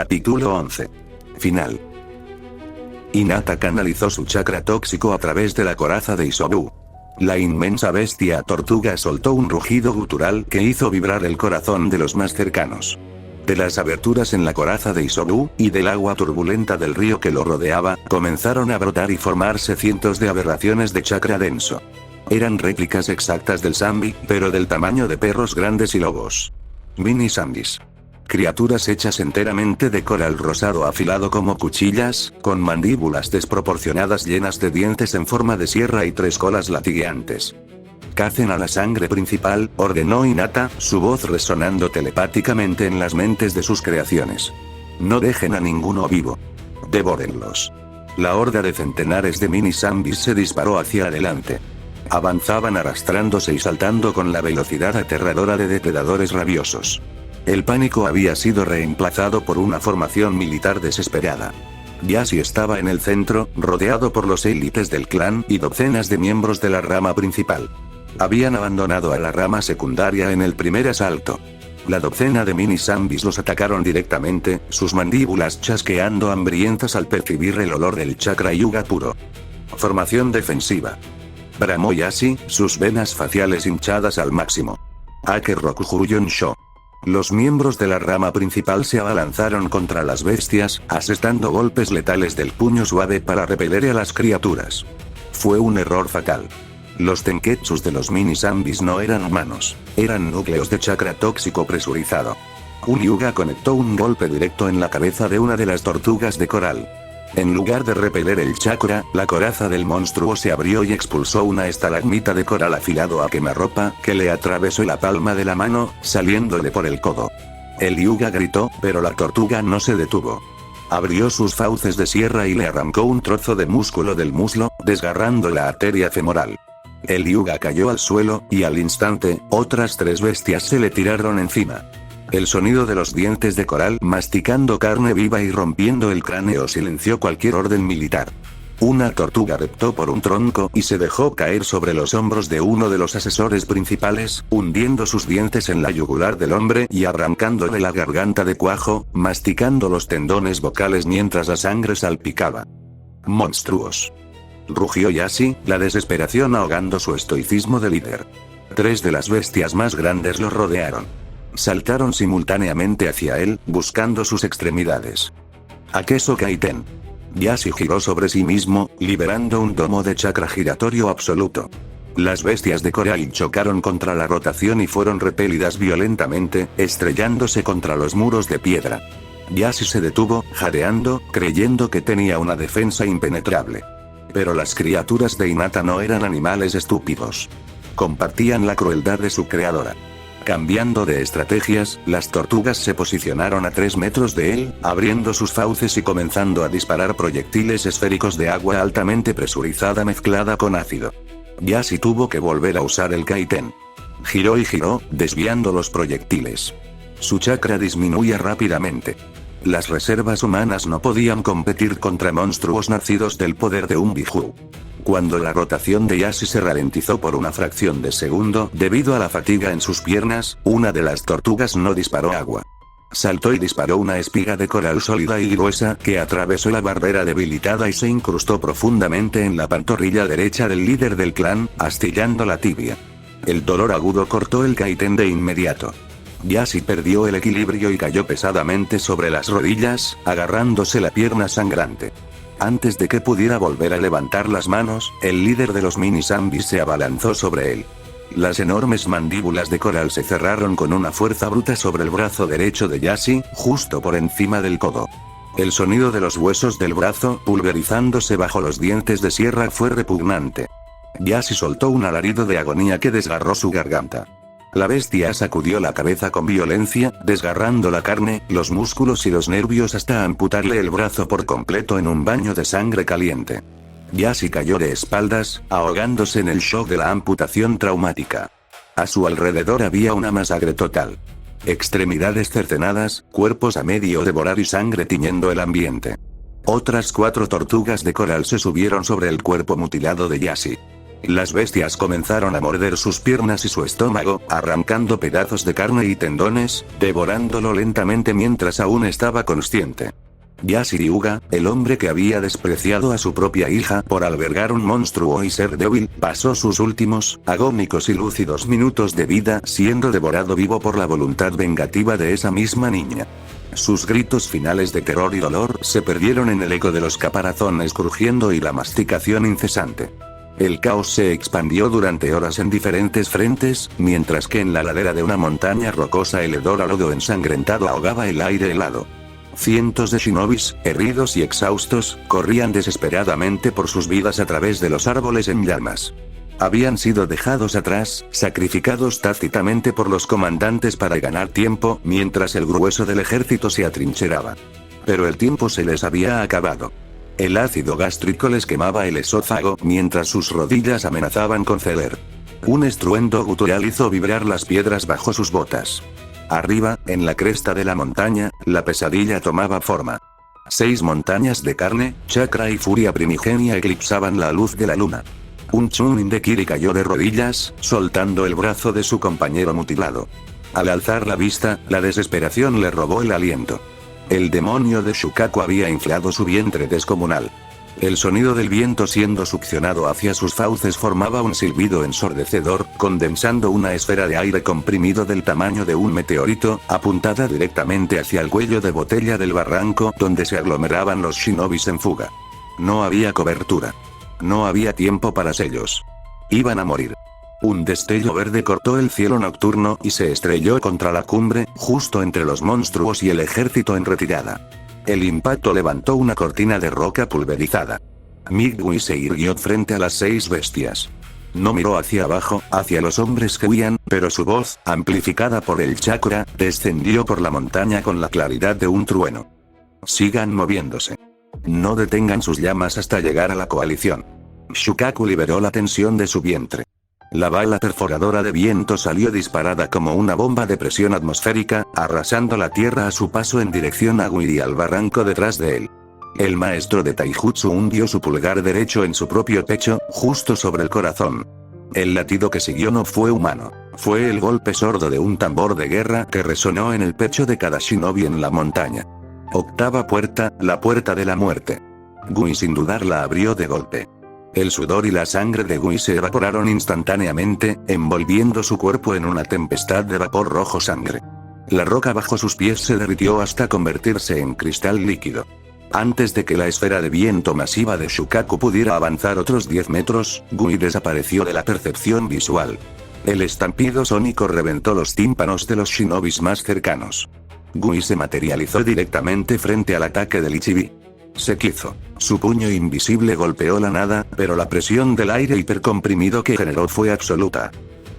Capítulo 11. Final. Hinata canalizó su chakra tóxico a través de la coraza de Isobu. La inmensa bestia tortuga soltó un rugido gutural que hizo vibrar el corazón de los más cercanos. De las aberturas en la coraza de Isobu, y del agua turbulenta del río que lo rodeaba, comenzaron a brotar y formarse cientos de aberraciones de chakra denso. Eran réplicas exactas del Zambi, pero del tamaño de perros grandes y lobos. Mini Zambis. Criaturas hechas enteramente de coral rosado afilado como cuchillas, con mandíbulas desproporcionadas llenas de dientes en forma de sierra y 3 colas latigueantes. Cacen a la sangre principal, ordenó Hinata, su voz resonando telepáticamente en las mentes de sus creaciones. No dejen a ninguno vivo. Devórenlos. La horda de centenares de mini zombies se disparó hacia adelante. Avanzaban arrastrándose y saltando con la velocidad aterradora de depredadores rabiosos. El pánico había sido reemplazado por una formación militar desesperada. Yashi estaba en el centro, rodeado por los élites del clan y docenas de miembros de la rama principal. Habían abandonado a la rama secundaria en el primer asalto. La docena de mini zombies los atacaron directamente, sus mandíbulas chasqueando hambrientas al percibir el olor del chakra yuga puro. Formación defensiva. Bramó Yashi, sus venas faciales hinchadas al máximo. Ake Rokujuyon Sho. Los miembros de la rama principal se abalanzaron contra las bestias, asestando golpes letales del puño suave para repeler a las criaturas. Fue un error fatal. Los tenketsus de los mini zombies no eran humanos, eran núcleos de chakra tóxico presurizado. Un yuga conectó un golpe directo en la cabeza de una de las tortugas de coral. En lugar de repeler el chakra, la coraza del monstruo se abrió y expulsó una estalagmita de coral afilado a quemarropa, que le atravesó la palma de la mano, saliéndole por el codo. El yuga gritó, pero la tortuga no se detuvo. Abrió sus fauces de sierra y le arrancó un trozo de músculo del muslo, desgarrando la arteria femoral. El yuga cayó al suelo, y al instante, otras 3 bestias se le tiraron encima. El sonido de los dientes de coral masticando carne viva y rompiendo el cráneo silenció cualquier orden militar. Una tortuga reptó por un tronco y se dejó caer sobre los hombros de uno de los asesores principales, hundiendo sus dientes en la yugular del hombre y arrancándole la garganta de cuajo, masticando los tendones vocales mientras la sangre salpicaba. Monstruos. Rugió Yashi, la desesperación ahogando su estoicismo de líder. 3 de las bestias más grandes lo rodearon. Saltaron simultáneamente hacia él, buscando sus extremidades. Akeso Kaiten. Yashi giró sobre sí mismo, liberando un domo de chakra giratorio absoluto. Las bestias de coral chocaron contra la rotación y fueron repelidas violentamente, estrellándose contra los muros de piedra. Yashi se detuvo, jadeando, creyendo que tenía una defensa impenetrable. Pero las criaturas de Hinata no eran animales estúpidos. Compartían la crueldad de su creadora. Cambiando de estrategias, las tortugas se posicionaron a 3 metros de él, abriendo sus fauces y comenzando a disparar proyectiles esféricos de agua altamente presurizada mezclada con ácido. Yashi tuvo que volver a usar el kaiten. Giró y giró, desviando los proyectiles. Su chakra disminuía rápidamente. Las reservas humanas no podían competir contra monstruos nacidos del poder de un Biju. Cuando la rotación de Yashi se ralentizó por una fracción de segundo debido a la fatiga en sus piernas, una de las tortugas no disparó agua. Saltó y disparó una espiga de coral sólida y gruesa que atravesó la barrera debilitada y se incrustó profundamente en la pantorrilla derecha del líder del clan, astillando la tibia. El dolor agudo cortó el kaiten de inmediato. Yashi perdió el equilibrio y cayó pesadamente sobre las rodillas, agarrándose la pierna sangrante. Antes de que pudiera volver a levantar las manos, el líder de los mini zombies se abalanzó sobre él. Las enormes mandíbulas de coral se cerraron con una fuerza bruta sobre el brazo derecho de Yashi, justo por encima del codo. El sonido de los huesos del brazo pulverizándose bajo los dientes de sierra fue repugnante. Yashi soltó un alarido de agonía que desgarró su garganta. La bestia sacudió la cabeza con violencia, desgarrando la carne, los músculos y los nervios hasta amputarle el brazo por completo en un baño de sangre caliente. Yashi cayó de espaldas, ahogándose en el shock de la amputación traumática. A su alrededor había una masacre total. Extremidades cercenadas, cuerpos a medio devorar y sangre tiñendo el ambiente. Otras 4 tortugas de coral se subieron sobre el cuerpo mutilado de Yashi. Las bestias comenzaron a morder sus piernas y su estómago, arrancando pedazos de carne y tendones, devorándolo lentamente mientras aún estaba consciente. Yashiryu-ga, el hombre que había despreciado a su propia hija por albergar un monstruo y ser débil, pasó sus últimos, agónicos y lúcidos minutos de vida siendo devorado vivo por la voluntad vengativa de esa misma niña. Sus gritos finales de terror y dolor se perdieron en el eco de los caparazones crujiendo y la masticación incesante. El caos se expandió durante horas en diferentes frentes, mientras que en la ladera de una montaña rocosa el hedor a lodo ensangrentado ahogaba el aire helado. Cientos de shinobis, heridos y exhaustos, corrían desesperadamente por sus vidas a través de los árboles en llamas. Habían sido dejados atrás, sacrificados tácitamente por los comandantes para ganar tiempo, mientras el grueso del ejército se atrincheraba. Pero el tiempo se les había acabado. El ácido gástrico les quemaba el esófago, mientras sus rodillas amenazaban con ceder. Un estruendo gutural hizo vibrar las piedras bajo sus botas. Arriba, en la cresta de la montaña, la pesadilla tomaba forma. 6 montañas de carne, chakra y furia primigenia eclipsaban la luz de la luna. Un Chunin de Kiri cayó de rodillas, soltando el brazo de su compañero mutilado. Al alzar la vista, la desesperación le robó el aliento. El demonio de Shukaku había inflado su vientre descomunal. El sonido del viento siendo succionado hacia sus fauces formaba un silbido ensordecedor, condensando una esfera de aire comprimido del tamaño de un meteorito, apuntada directamente hacia el cuello de botella del barranco donde se aglomeraban los shinobis en fuga. No había cobertura. No había tiempo para sellos. Iban a morir. Un destello verde cortó el cielo nocturno y se estrelló contra la cumbre, justo entre los monstruos y el ejército en retirada. El impacto levantó una cortina de roca pulverizada. Migui se irguió frente a las 6 bestias. No miró hacia abajo, hacia los hombres que huían, pero su voz, amplificada por el chakra, descendió por la montaña con la claridad de un trueno. Sigan moviéndose. No detengan sus llamas hasta llegar a la coalición. Shukaku liberó la tensión de su vientre. La bala perforadora de viento salió disparada como una bomba de presión atmosférica, arrasando la tierra a su paso en dirección a Gui y al barranco detrás de él. El maestro de Taijutsu hundió su pulgar derecho en su propio pecho, justo sobre el corazón. El latido que siguió no fue humano, fue el golpe sordo de un tambor de guerra que resonó en el pecho de cada shinobi en la montaña. Octava puerta, la puerta de la muerte. Gui sin dudar la abrió de golpe. El sudor y la sangre de Gui se evaporaron instantáneamente, envolviendo su cuerpo en una tempestad de vapor rojo sangre. La roca bajo sus pies se derritió hasta convertirse en cristal líquido. Antes de que la esfera de viento masiva de Shukaku pudiera avanzar otros 10 metros, Gui desapareció de la percepción visual. El estampido sónico reventó los tímpanos de los shinobis más cercanos. Gui se materializó directamente frente al ataque del Ichibi. Sekizo. Su puño invisible golpeó la nada, pero la presión del aire hipercomprimido que generó fue absoluta.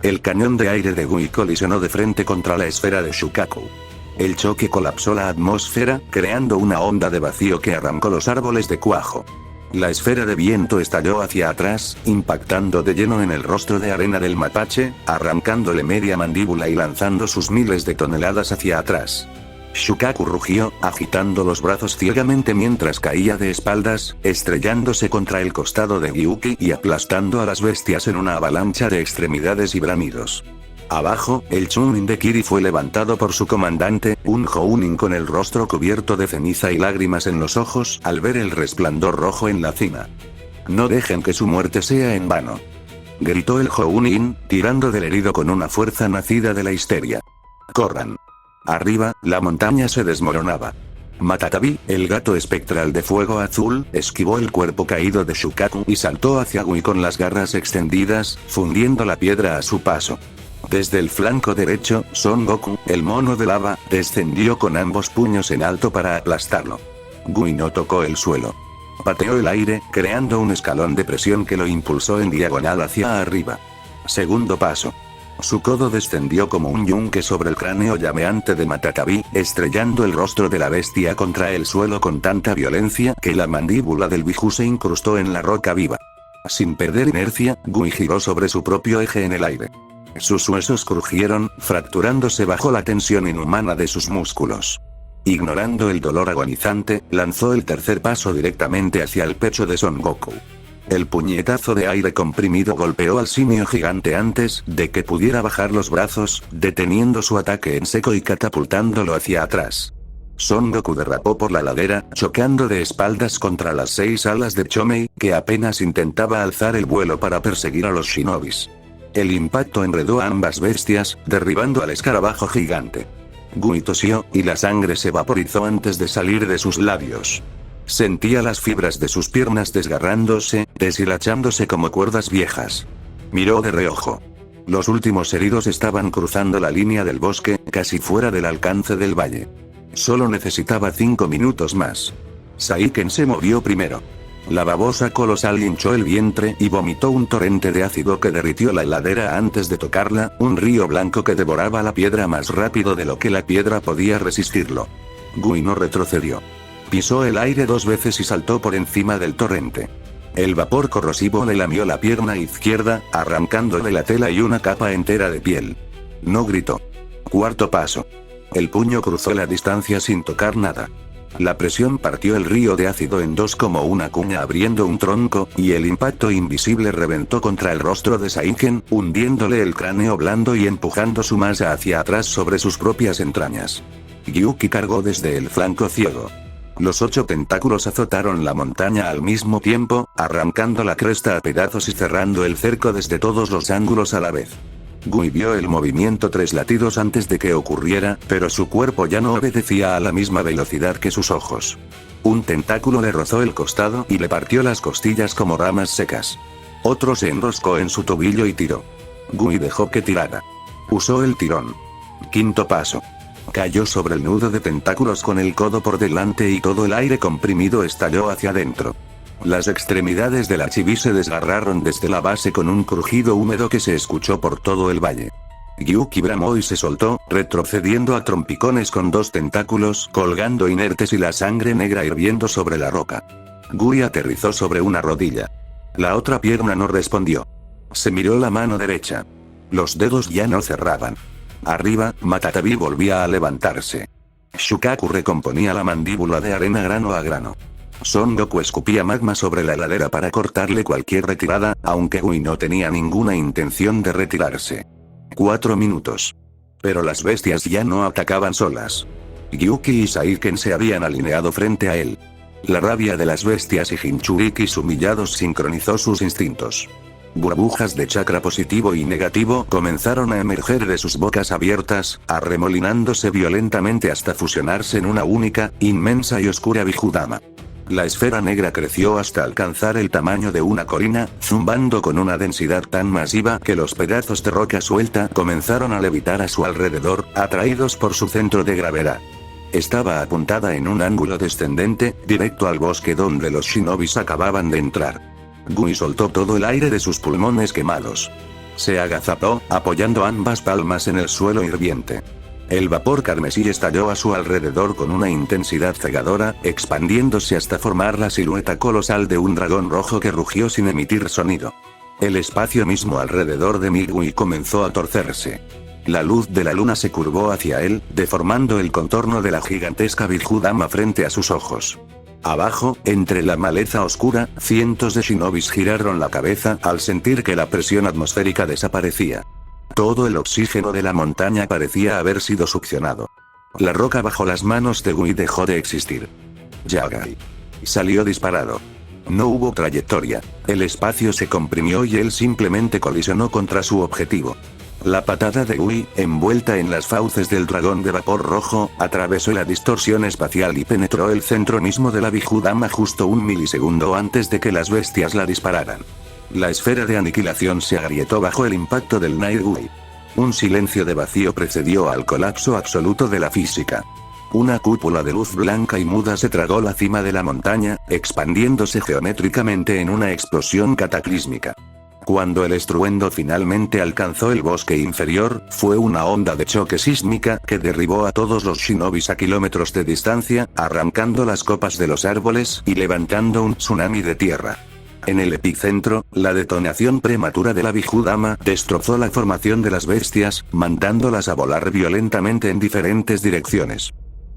El cañón de aire de Gui colisionó de frente contra la esfera de Shukaku. El choque colapsó la atmósfera, creando una onda de vacío que arrancó los árboles de cuajo. La esfera de viento estalló hacia atrás, impactando de lleno en el rostro de arena del mapache, arrancándole media mandíbula y lanzando sus miles de toneladas hacia atrás. Shukaku rugió, agitando los brazos ciegamente mientras caía de espaldas, estrellándose contra el costado de Gyuki y aplastando a las bestias en una avalancha de extremidades y bramidos. Abajo, el Chunin de Kiri fue levantado por su comandante, un Jounin con el rostro cubierto de ceniza y lágrimas en los ojos al ver el resplandor rojo en la cima. No dejen que su muerte sea en vano. Gritó el Jounin, tirando del herido con una fuerza nacida de la histeria. Corran. Arriba, la montaña se desmoronaba. Matatabi, el gato espectral de fuego azul, esquivó el cuerpo caído de Shukaku y saltó hacia Gui con las garras extendidas, fundiendo la piedra a su paso. Desde el flanco derecho, Son Goku, el mono de lava, descendió con ambos puños en alto para aplastarlo. Gui no tocó el suelo. Pateó el aire, creando un escalón de presión que lo impulsó en diagonal hacia arriba. Segundo paso. Su codo descendió como un yunque sobre el cráneo llameante de Matatabi, estrellando el rostro de la bestia contra el suelo con tanta violencia que la mandíbula del Biju se incrustó en la roca viva. Sin perder inercia, Gui giró sobre su propio eje en el aire. Sus huesos crujieron, fracturándose bajo la tensión inhumana de sus músculos. Ignorando el dolor agonizante, lanzó el tercer paso directamente hacia el pecho de Son Goku. El puñetazo de aire comprimido golpeó al simio gigante antes de que pudiera bajar los brazos, deteniendo su ataque en seco y catapultándolo hacia atrás. Son Goku derrapó por la ladera, chocando de espaldas contra las 6 alas de Chomei, que apenas intentaba alzar el vuelo para perseguir a los shinobis. El impacto enredó a ambas bestias, derribando al escarabajo gigante. Gui tosió, y la sangre se vaporizó antes de salir de sus labios. Sentía las fibras de sus piernas desgarrándose, deshilachándose como cuerdas viejas. Miró de reojo. Los últimos heridos estaban cruzando la línea del bosque, casi fuera del alcance del valle. Solo necesitaba 5 minutos más. Saiken se movió primero. La babosa colosal hinchó el vientre y vomitó un torrente de ácido que derritió la heladera antes de tocarla, un río blanco que devoraba la piedra más rápido de lo que la piedra podía resistirlo. Gui no retrocedió. Pisó el aire 2 veces y saltó por encima del torrente. El vapor corrosivo le lamió la pierna izquierda, arrancándole la tela y una capa entera de piel. No gritó. Cuarto paso. El puño cruzó la distancia sin tocar nada. La presión partió el río de ácido en 2 como una cuña abriendo un tronco, y el impacto invisible reventó contra el rostro de Saiken, hundiéndole el cráneo blando y empujando su masa hacia atrás sobre sus propias entrañas. Gyuki cargó desde el flanco ciego. Los 8 tentáculos azotaron la montaña al mismo tiempo, arrancando la cresta a pedazos y cerrando el cerco desde todos los ángulos a la vez. Gui vio el movimiento 3 latidos antes de que ocurriera, pero su cuerpo ya no obedecía a la misma velocidad que sus ojos. Un tentáculo le rozó el costado y le partió las costillas como ramas secas. Otro se enroscó en su tobillo y tiró. Gui dejó que tirara. Usó el tirón. Quinto paso. Cayó sobre el nudo de tentáculos con el codo por delante y todo el aire comprimido estalló hacia adentro. Las extremidades de la chibi se desgarraron desde la base con un crujido húmedo que se escuchó por todo el valle. Gyuki bramó y se soltó, retrocediendo a trompicones con 2 tentáculos colgando inertes y la sangre negra hirviendo sobre la roca. Gui aterrizó sobre una rodilla. La otra pierna no respondió. Se miró la mano derecha. Los dedos ya no cerraban. Arriba, Matatabi volvía a levantarse. Shukaku recomponía la mandíbula de arena grano a grano. Son Goku escupía magma sobre la ladera para cortarle cualquier retirada, aunque Gui no tenía ninguna intención de retirarse. 4 minutos. Pero las bestias ya no atacaban solas. Gyuki y Saiken se habían alineado frente a él. La rabia de las bestias y Jinchurikis humillados sincronizó sus instintos. Burbujas de chakra positivo y negativo comenzaron a emerger de sus bocas abiertas, arremolinándose violentamente hasta fusionarse en una única, inmensa y oscura Bijudama. La esfera negra creció hasta alcanzar el tamaño de una colina, zumbando con una densidad tan masiva que los pedazos de roca suelta comenzaron a levitar a su alrededor, atraídos por su centro de gravedad. Estaba apuntada en un ángulo descendente, directo al bosque donde los shinobis acababan de entrar. Gui soltó todo el aire de sus pulmones quemados. Se agazapó, apoyando ambas palmas en el suelo hirviente. El vapor carmesí estalló a su alrededor con una intensidad cegadora, expandiéndose hasta formar la silueta colosal de un dragón rojo que rugió sin emitir sonido. El espacio mismo alrededor de Migui comenzó a torcerse. La luz de la luna se curvó hacia él, deformando el contorno de la gigantesca Bijudama frente a sus ojos. Abajo, entre la maleza oscura, cientos de shinobis giraron la cabeza al sentir que la presión atmosférica desaparecía. Todo el oxígeno de la montaña parecía haber sido succionado. La roca bajo las manos de Gui dejó de existir. Yagai. Salió disparado. No hubo trayectoria. El espacio se comprimió y él simplemente colisionó contra su objetivo. La patada de Gui, envuelta en las fauces del dragón de vapor rojo, atravesó la distorsión espacial y penetró el centro mismo de la Bijudama justo un milisegundo antes de que las bestias la dispararan. La esfera de aniquilación se agrietó bajo el impacto del Night Gui. Un silencio de vacío precedió al colapso absoluto de la física. Una cúpula de luz blanca y muda se tragó la cima de la montaña, expandiéndose geométricamente en una explosión cataclísmica. Cuando el estruendo finalmente alcanzó el bosque inferior, fue una onda de choque sísmica que derribó a todos los shinobis a kilómetros de distancia, arrancando las copas de los árboles y levantando un tsunami de tierra. En el epicentro, la detonación prematura de la Bijudama destrozó la formación de las bestias, mandándolas a volar violentamente en diferentes direcciones.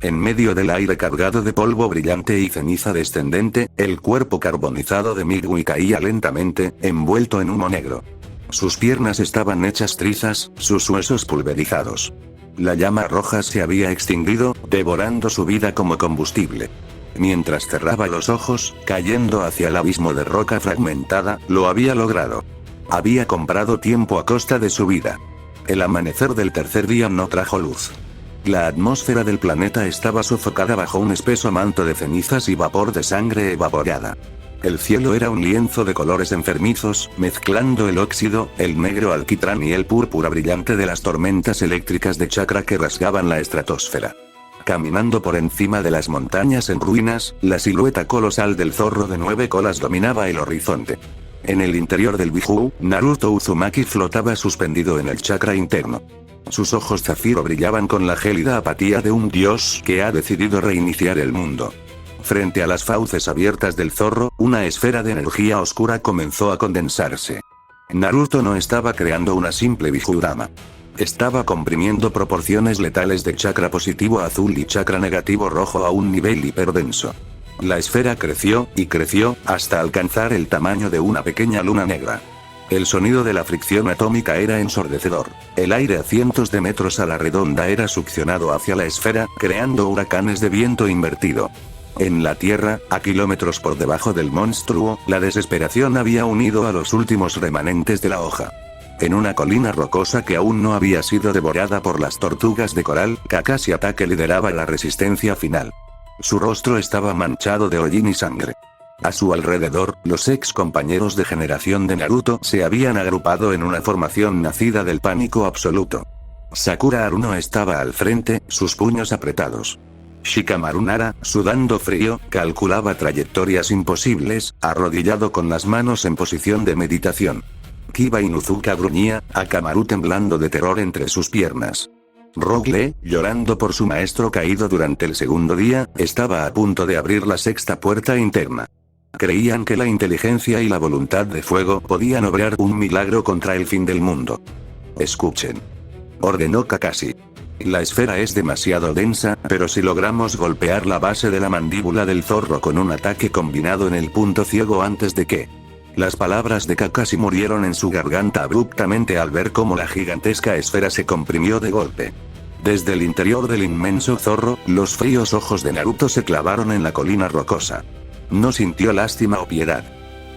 En medio del aire cargado de polvo brillante y ceniza descendente, el cuerpo carbonizado de Migui caía lentamente, envuelto en humo negro. Sus piernas estaban hechas trizas, sus huesos pulverizados. La llama roja se había extinguido, devorando su vida como combustible. Mientras cerraba los ojos, cayendo hacia el abismo de roca fragmentada, lo había logrado. Había comprado tiempo a costa de su vida. El amanecer del tercer día no trajo luz. La atmósfera del planeta estaba sofocada bajo un espeso manto de cenizas y vapor de sangre evaporada. El cielo era un lienzo de colores enfermizos, mezclando el óxido, el negro alquitrán y el púrpura brillante de las tormentas eléctricas de chakra que rasgaban la estratosfera. Caminando por encima de las montañas en ruinas, la silueta colosal del zorro de 9 colas dominaba el horizonte. En el interior del Biju, Naruto Uzumaki flotaba suspendido en el chakra interno. Sus ojos zafiro brillaban con la gélida apatía de un dios que ha decidido reiniciar el mundo. Frente a las fauces abiertas del zorro, una esfera de energía oscura comenzó a condensarse. Naruto no estaba creando una simple Bijudama. Estaba comprimiendo proporciones letales de chakra positivo azul y chakra negativo rojo a un nivel hiperdenso. La esfera creció, y creció, hasta alcanzar el tamaño de una pequeña luna negra. El sonido de la fricción atómica era ensordecedor. El aire a cientos de metros a la redonda era succionado hacia la esfera, creando huracanes de viento invertido. En la Tierra, a kilómetros por debajo del monstruo, la desesperación había unido a los últimos remanentes de la hoja. En una colina rocosa que aún no había sido devorada por las tortugas de coral, Kakashi Hatake lideraba la resistencia final. Su rostro estaba manchado de hollín y sangre. A su alrededor, los ex compañeros de generación de Naruto se habían agrupado en una formación nacida del pánico absoluto. Sakura Haruno estaba al frente, sus puños apretados. Shikamaru Nara, sudando frío, calculaba trayectorias imposibles, arrodillado con las manos en posición de meditación. Kiba Inuzuka gruñía, Akamaru temblando de terror entre sus piernas. Rogue Lee, llorando por su maestro caído durante el segundo día, estaba a punto de abrir la sexta puerta interna. Creían que la inteligencia y la voluntad de fuego podían obrar un milagro contra el fin del mundo. Escuchen, ordenó Kakashi. La esfera es demasiado densa, pero si logramos golpear la base de la mandíbula del zorro con un ataque combinado en el punto ciego antes de que... Las palabras de Kakashi murieron en su garganta abruptamente al ver cómo la gigantesca esfera se comprimió de golpe. Desde el interior del inmenso zorro, los fríos ojos de Naruto se clavaron en la colina rocosa. No sintió lástima o piedad.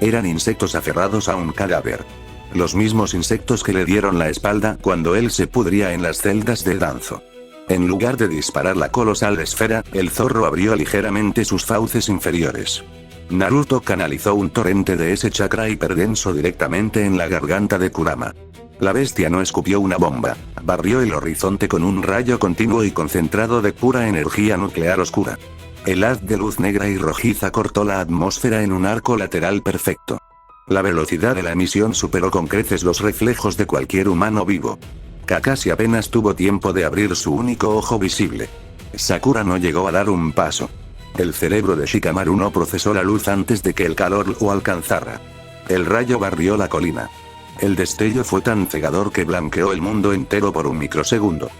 Eran insectos aferrados a un cadáver. Los mismos insectos que le dieron la espalda cuando él se pudría en las celdas de Danzo. En lugar de disparar la colosal esfera, el zorro abrió ligeramente sus fauces inferiores. Naruto canalizó un torrente de ese chakra hiperdenso directamente en la garganta de Kurama. La bestia no escupió una bomba, barrió el horizonte con un rayo continuo y concentrado de pura energía nuclear oscura. El haz de luz negra y rojiza cortó la atmósfera en un arco lateral perfecto. La velocidad de la emisión superó con creces los reflejos de cualquier humano vivo. Kakashi apenas tuvo tiempo de abrir su único ojo visible. Sakura no llegó a dar un paso. El cerebro de Shikamaru no procesó la luz antes de que el calor lo alcanzara. El rayo barrió la colina. El destello fue tan cegador que blanqueó el mundo entero por un microsegundo.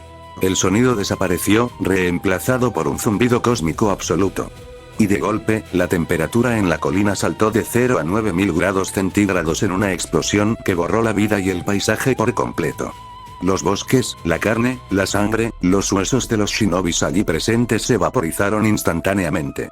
El sonido desapareció, reemplazado por un zumbido cósmico absoluto. Y de golpe, la temperatura en la colina saltó de 0 a 9000 grados centígrados en una explosión que borró la vida y el paisaje por completo. Los bosques, la carne, la sangre, los huesos de los shinobis allí presentes se vaporizaron instantáneamente.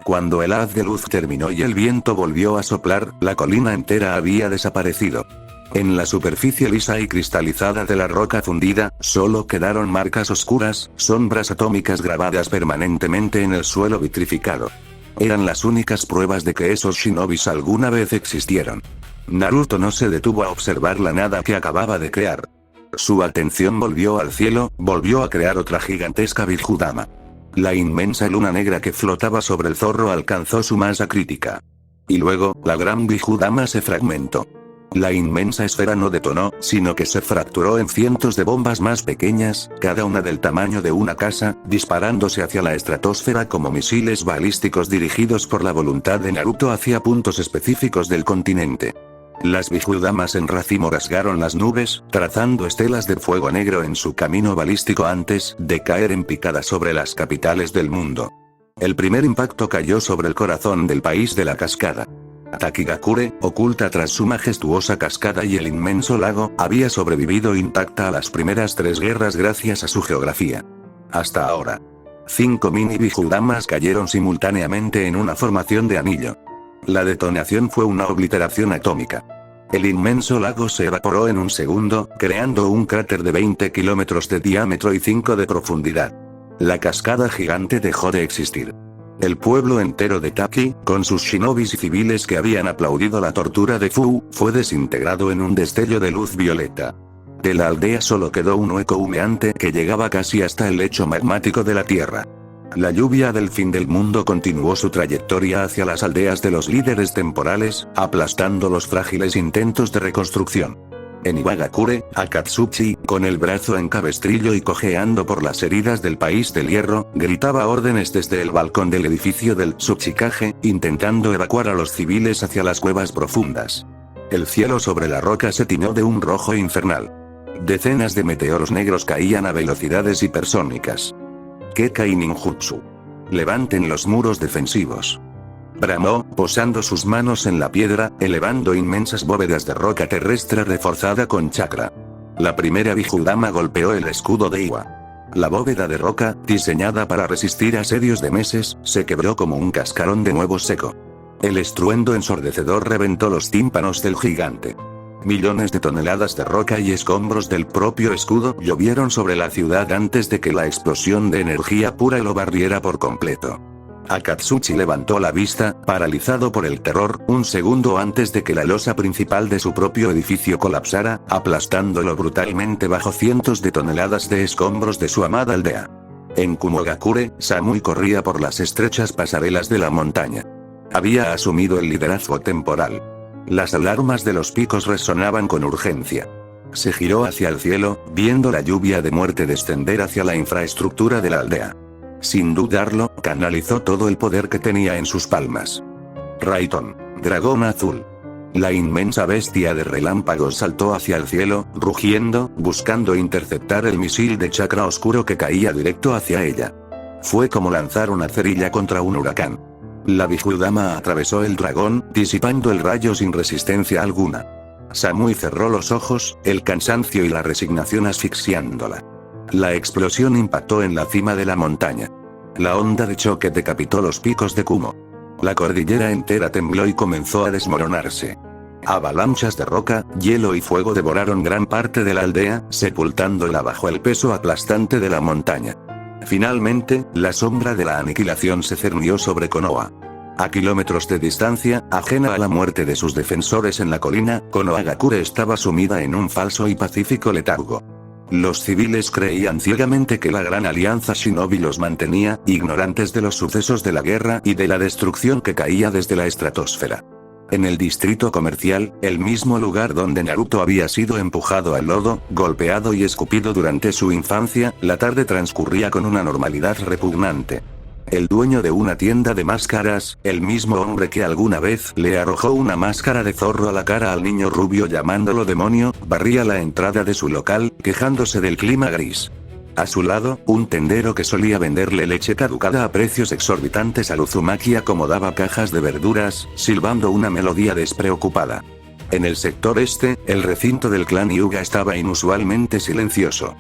Cuando el haz de luz terminó y el viento volvió a soplar, la colina entera había desaparecido. En la superficie lisa y cristalizada de la roca fundida, solo quedaron marcas oscuras, sombras atómicas grabadas permanentemente en el suelo vitrificado. Eran las únicas pruebas de que esos shinobis alguna vez existieron. Naruto no se detuvo a observar la nada que acababa de crear. Su atención volvió al cielo, volvió a crear otra gigantesca Bijudama. La inmensa luna negra que flotaba sobre el zorro alcanzó su masa crítica. Y luego, la gran Bijudama se fragmentó. La inmensa esfera no detonó, sino que se fracturó en cientos de bombas más pequeñas, cada una del tamaño de una casa, disparándose hacia la estratosfera como misiles balísticos dirigidos por la voluntad de Naruto hacia puntos específicos del continente. Las Bikudamas en racimo rasgaron las nubes, trazando estelas de fuego negro en su camino balístico antes de caer en picada sobre las capitales del mundo. El primer impacto cayó sobre el corazón del país de la cascada. Takigakure, oculta tras su majestuosa cascada y el inmenso lago, había sobrevivido intacta a las primeras 3 guerras gracias a su geografía. Hasta ahora. 5 mini Bikudamas cayeron simultáneamente en una formación de anillo. La detonación fue una obliteración atómica. El inmenso lago se evaporó en un segundo, creando un cráter de 20 kilómetros de diámetro y 5 de profundidad. La cascada gigante dejó de existir. El pueblo entero de Taki, con sus shinobis y civiles que habían aplaudido la tortura de Fu, fue desintegrado en un destello de luz violeta. De la aldea solo quedó un hueco humeante que llegaba casi hasta el lecho magmático de la tierra. La lluvia del fin del mundo continuó su trayectoria hacia las aldeas de los líderes temporales, aplastando los frágiles intentos de reconstrucción. En Iwagakure, Akatsuchi, con el brazo en cabestrillo y cojeando por las heridas del país del hierro, gritaba órdenes desde el balcón del edificio del Tsuchikage, intentando evacuar a los civiles hacia las cuevas profundas. El cielo sobre la roca se tiñó de un rojo infernal. Decenas de meteoros negros caían a velocidades hipersónicas. Kekai ninjutsu. Levanten los muros defensivos. Bramó, posando sus manos en la piedra, elevando inmensas bóvedas de roca terrestre reforzada con chakra. La primera Bikudama golpeó el escudo de Iwa. La bóveda de roca, diseñada para resistir asedios de meses, se quebró como un cascarón de nuevo seco. El estruendo ensordecedor reventó los tímpanos del gigante. Millones de toneladas de roca y escombros del propio escudo llovieron sobre la ciudad antes de que la explosión de energía pura lo barriera por completo. Akatsuchi levantó la vista, paralizado por el terror, un segundo antes de que la losa principal de su propio edificio colapsara, aplastándolo brutalmente bajo cientos de toneladas de escombros de su amada aldea. En Kumogakure, Samui corría por las estrechas pasarelas de la montaña. Había asumido el liderazgo temporal. Las alarmas de los picos resonaban con urgencia. Se giró hacia el cielo, viendo la lluvia de muerte descender hacia la infraestructura de la aldea. Sin dudarlo, canalizó todo el poder que tenía en sus palmas. Raiton, dragón azul. La inmensa bestia de relámpagos saltó hacia el cielo, rugiendo, buscando interceptar el misil de chakra oscuro que caía directo hacia ella. Fue como lanzar una cerilla contra un huracán. La Bikudama atravesó el dragón, disipando el rayo sin resistencia alguna. Samui cerró los ojos, el cansancio y la resignación asfixiándola. La explosión impactó en la cima de la montaña. La onda de choque decapitó los picos de Kumo. La cordillera entera tembló y comenzó a desmoronarse. Avalanchas de roca, hielo y fuego devoraron gran parte de la aldea, sepultándola bajo el peso aplastante de la montaña. Finalmente, la sombra de la aniquilación se cernió sobre Konoha. A kilómetros de distancia, ajena a la muerte de sus defensores en la colina, Konohagakure estaba sumida en un falso y pacífico letargo. Los civiles creían ciegamente que la gran alianza Shinobi los mantenía, ignorantes de los sucesos de la guerra y de la destrucción que caía desde la estratosfera. En el distrito comercial, el mismo lugar donde Naruto había sido empujado al lodo, golpeado y escupido durante su infancia, la tarde transcurría con una normalidad repugnante. El dueño de una tienda de máscaras, el mismo hombre que alguna vez le arrojó una máscara de zorro a la cara al niño rubio llamándolo demonio, barría la entrada de su local, quejándose del clima gris. A su lado, un tendero que solía venderle leche caducada a precios exorbitantes a Uzumaki acomodaba cajas de verduras, silbando una melodía despreocupada. En el sector este, el recinto del clan Hyuga estaba inusualmente silencioso.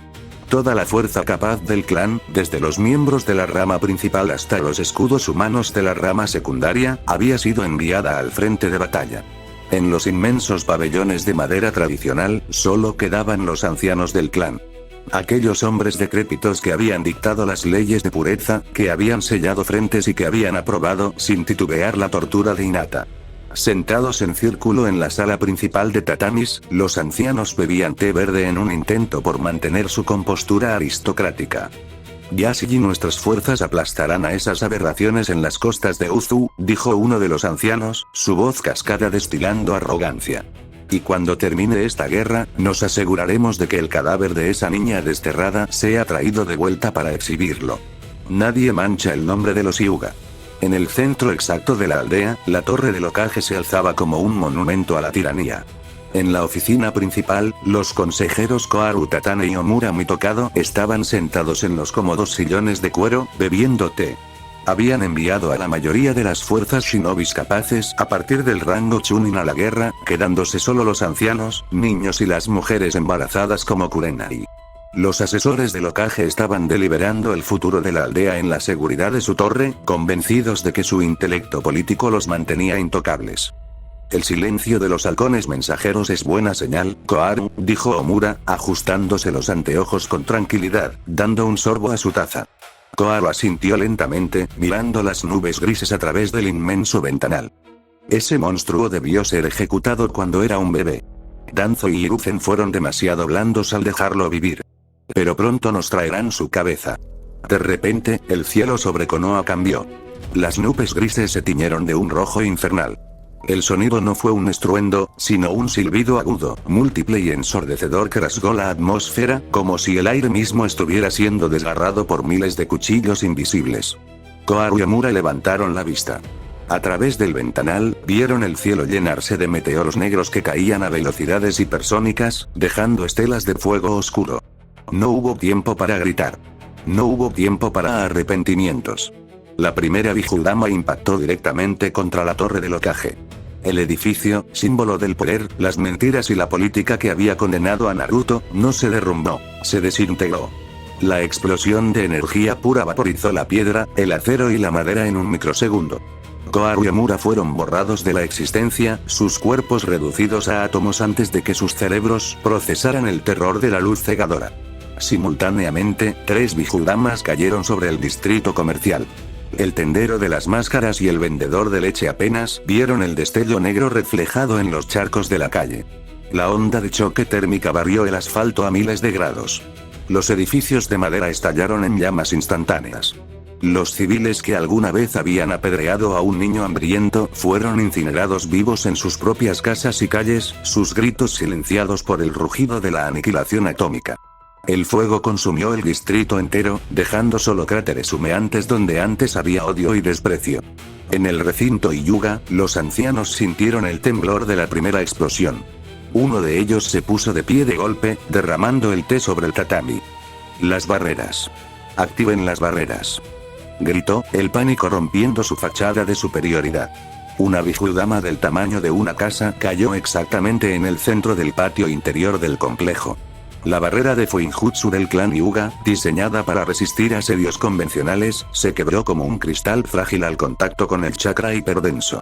Toda la fuerza capaz del clan, desde los miembros de la rama principal hasta los escudos humanos de la rama secundaria, había sido enviada al frente de batalla. En los inmensos pabellones de madera tradicional, solo quedaban los ancianos del clan. Aquellos hombres decrépitos que habían dictado las leyes de pureza, que habían sellado frentes y que habían aprobado sin titubear la tortura de Hinata. Sentados en círculo en la sala principal de tatamis, los ancianos bebían té verde en un intento por mantener su compostura aristocrática. Ya si nuestras fuerzas aplastarán a esas aberraciones en las costas de Uzu, dijo uno de los ancianos, su voz cascada destilando arrogancia. Y cuando termine esta guerra, nos aseguraremos de que el cadáver de esa niña desterrada sea traído de vuelta para exhibirlo. Nadie mancha el nombre de los Hyuga. En el centro exacto de la aldea, la torre del Hokage se alzaba como un monumento a la tiranía. En la oficina principal, los consejeros Koharu Tatane y Omura Mitokado estaban sentados en los cómodos sillones de cuero, bebiendo té. Habían enviado a la mayoría de las fuerzas shinobis capaces a partir del rango Chunin a la guerra, quedándose solo los ancianos, niños y las mujeres embarazadas como Kurenai. Los asesores del Hokage estaban deliberando el futuro de la aldea en la seguridad de su torre, convencidos de que su intelecto político los mantenía intocables. El silencio de los halcones mensajeros es buena señal, Koharu, dijo Omura, ajustándose los anteojos con tranquilidad, dando un sorbo a su taza. Koharu asintió lentamente, mirando las nubes grises a través del inmenso ventanal. Ese monstruo debió ser ejecutado cuando era un bebé. Danzo y Hiruzen fueron demasiado blandos al dejarlo vivir. Pero pronto nos traerán su cabeza. De repente, el cielo sobre Konoha cambió. Las nubes grises se tiñeron de un rojo infernal. El sonido no fue un estruendo, sino un silbido agudo, múltiple y ensordecedor que rasgó la atmósfera, como si el aire mismo estuviera siendo desgarrado por miles de cuchillos invisibles. Koharu y Omura levantaron la vista. A través del ventanal, vieron el cielo llenarse de meteoros negros que caían a velocidades hipersónicas, dejando estelas de fuego oscuro. No hubo tiempo para gritar. No hubo tiempo para arrepentimientos. La primera Bijudama impactó directamente contra la torre del Hokage. El edificio, símbolo del poder, las mentiras y la política que había condenado a Naruto, no se derrumbó, se desintegró. La explosión de energía pura vaporizó la piedra, el acero y la madera en un microsegundo. Koharu y Omura fueron borrados de la existencia, sus cuerpos reducidos a átomos antes de que sus cerebros procesaran el terror de la luz cegadora. Simultáneamente, 3 Bijudamas cayeron sobre el distrito comercial. El tendero de las máscaras y el vendedor de leche apenas vieron el destello negro reflejado en los charcos de la calle. La onda de choque térmica barrió el asfalto a miles de grados. Los edificios de madera estallaron en llamas instantáneas. Los civiles que alguna vez habían apedreado a un niño hambriento fueron incinerados vivos en sus propias casas y calles, sus gritos silenciados por el rugido de la aniquilación atómica. El fuego consumió el distrito entero, dejando solo cráteres humeantes donde antes había odio y desprecio. En el recinto Hyuga, los ancianos sintieron el temblor de la primera explosión. Uno de ellos se puso de pie de golpe, derramando el té sobre el tatami. Las barreras. Activen las barreras. Gritó, el pánico rompiendo su fachada de superioridad. Una Bijudama del tamaño de una casa cayó exactamente en el centro del patio interior del complejo. La barrera de Fuinjutsu del clan Hyuga, diseñada para resistir asedios convencionales, se quebró como un cristal frágil al contacto con el chakra hiperdenso.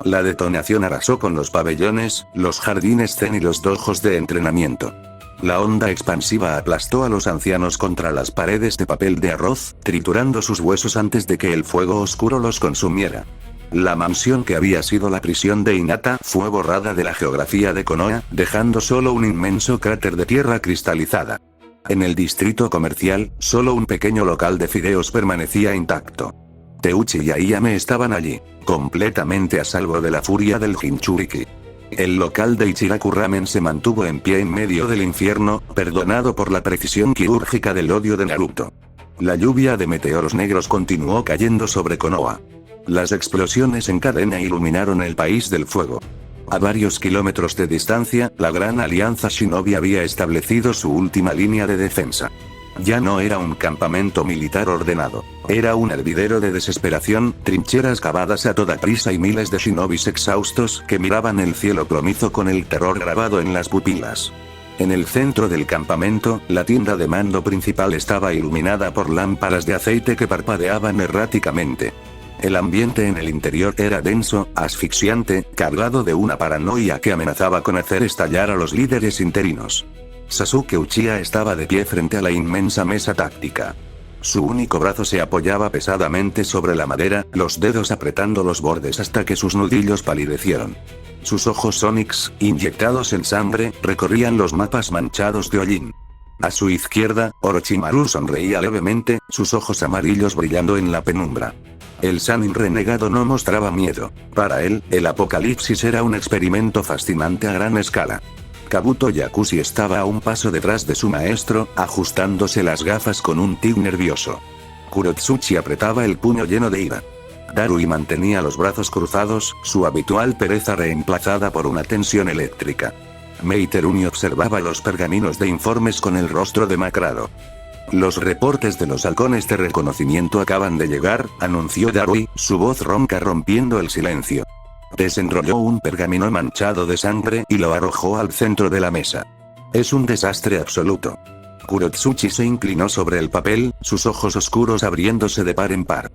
La detonación arrasó con los pabellones, los jardines zen y los dojos de entrenamiento. La onda expansiva aplastó a los ancianos contra las paredes de papel de arroz, triturando sus huesos antes de que el fuego oscuro los consumiera. La mansión que había sido la prisión de Hinata fue borrada de la geografía de Konoha, dejando solo un inmenso cráter de tierra cristalizada. En el distrito comercial, solo un pequeño local de fideos permanecía intacto. Teuchi y Ayame estaban allí, completamente a salvo de la furia del Jinchuriki. El local de Ichiraku Ramen se mantuvo en pie en medio del infierno, perdonado por la precisión quirúrgica del odio de Naruto. La lluvia de meteoros negros continuó cayendo sobre Konoha. Las explosiones en cadena iluminaron el país del fuego. A varios kilómetros de distancia, la Gran Alianza Shinobi había establecido su última línea de defensa. Ya no era un campamento militar ordenado. Era un hervidero de desesperación, trincheras cavadas a toda prisa y miles de shinobis exhaustos que miraban el cielo plomizo con el terror grabado en las pupilas. En el centro del campamento, la tienda de mando principal estaba iluminada por lámparas de aceite que parpadeaban erráticamente. El ambiente en el interior era denso, asfixiante, cargado de una paranoia que amenazaba con hacer estallar a los líderes interinos. Sasuke Uchiha estaba de pie frente a la inmensa mesa táctica. Su único brazo se apoyaba pesadamente sobre la madera, los dedos apretando los bordes hasta que sus nudillos palidecieron. Sus ojos Onix, inyectados en sangre, recorrían los mapas manchados de hollín. A su izquierda, Orochimaru sonreía levemente, sus ojos amarillos brillando en la penumbra. El Sannin renegado no mostraba miedo. Para él, el apocalipsis era un experimento fascinante a gran escala. Kabuto Yakushi estaba a un paso detrás de su maestro, ajustándose las gafas con un tic nervioso. Kurotsuchi apretaba el puño lleno de ira. Darui mantenía los brazos cruzados, su habitual pereza reemplazada por una tensión eléctrica. Meiteruni observaba los pergaminos de informes con el rostro demacrado. Los reportes de los halcones de reconocimiento acaban de llegar, anunció Darui, su voz ronca rompiendo el silencio. Desenrolló un pergamino manchado de sangre y lo arrojó al centro de la mesa. Es un desastre absoluto. Kurotsuchi se inclinó sobre el papel, sus ojos oscuros abriéndose de par en par.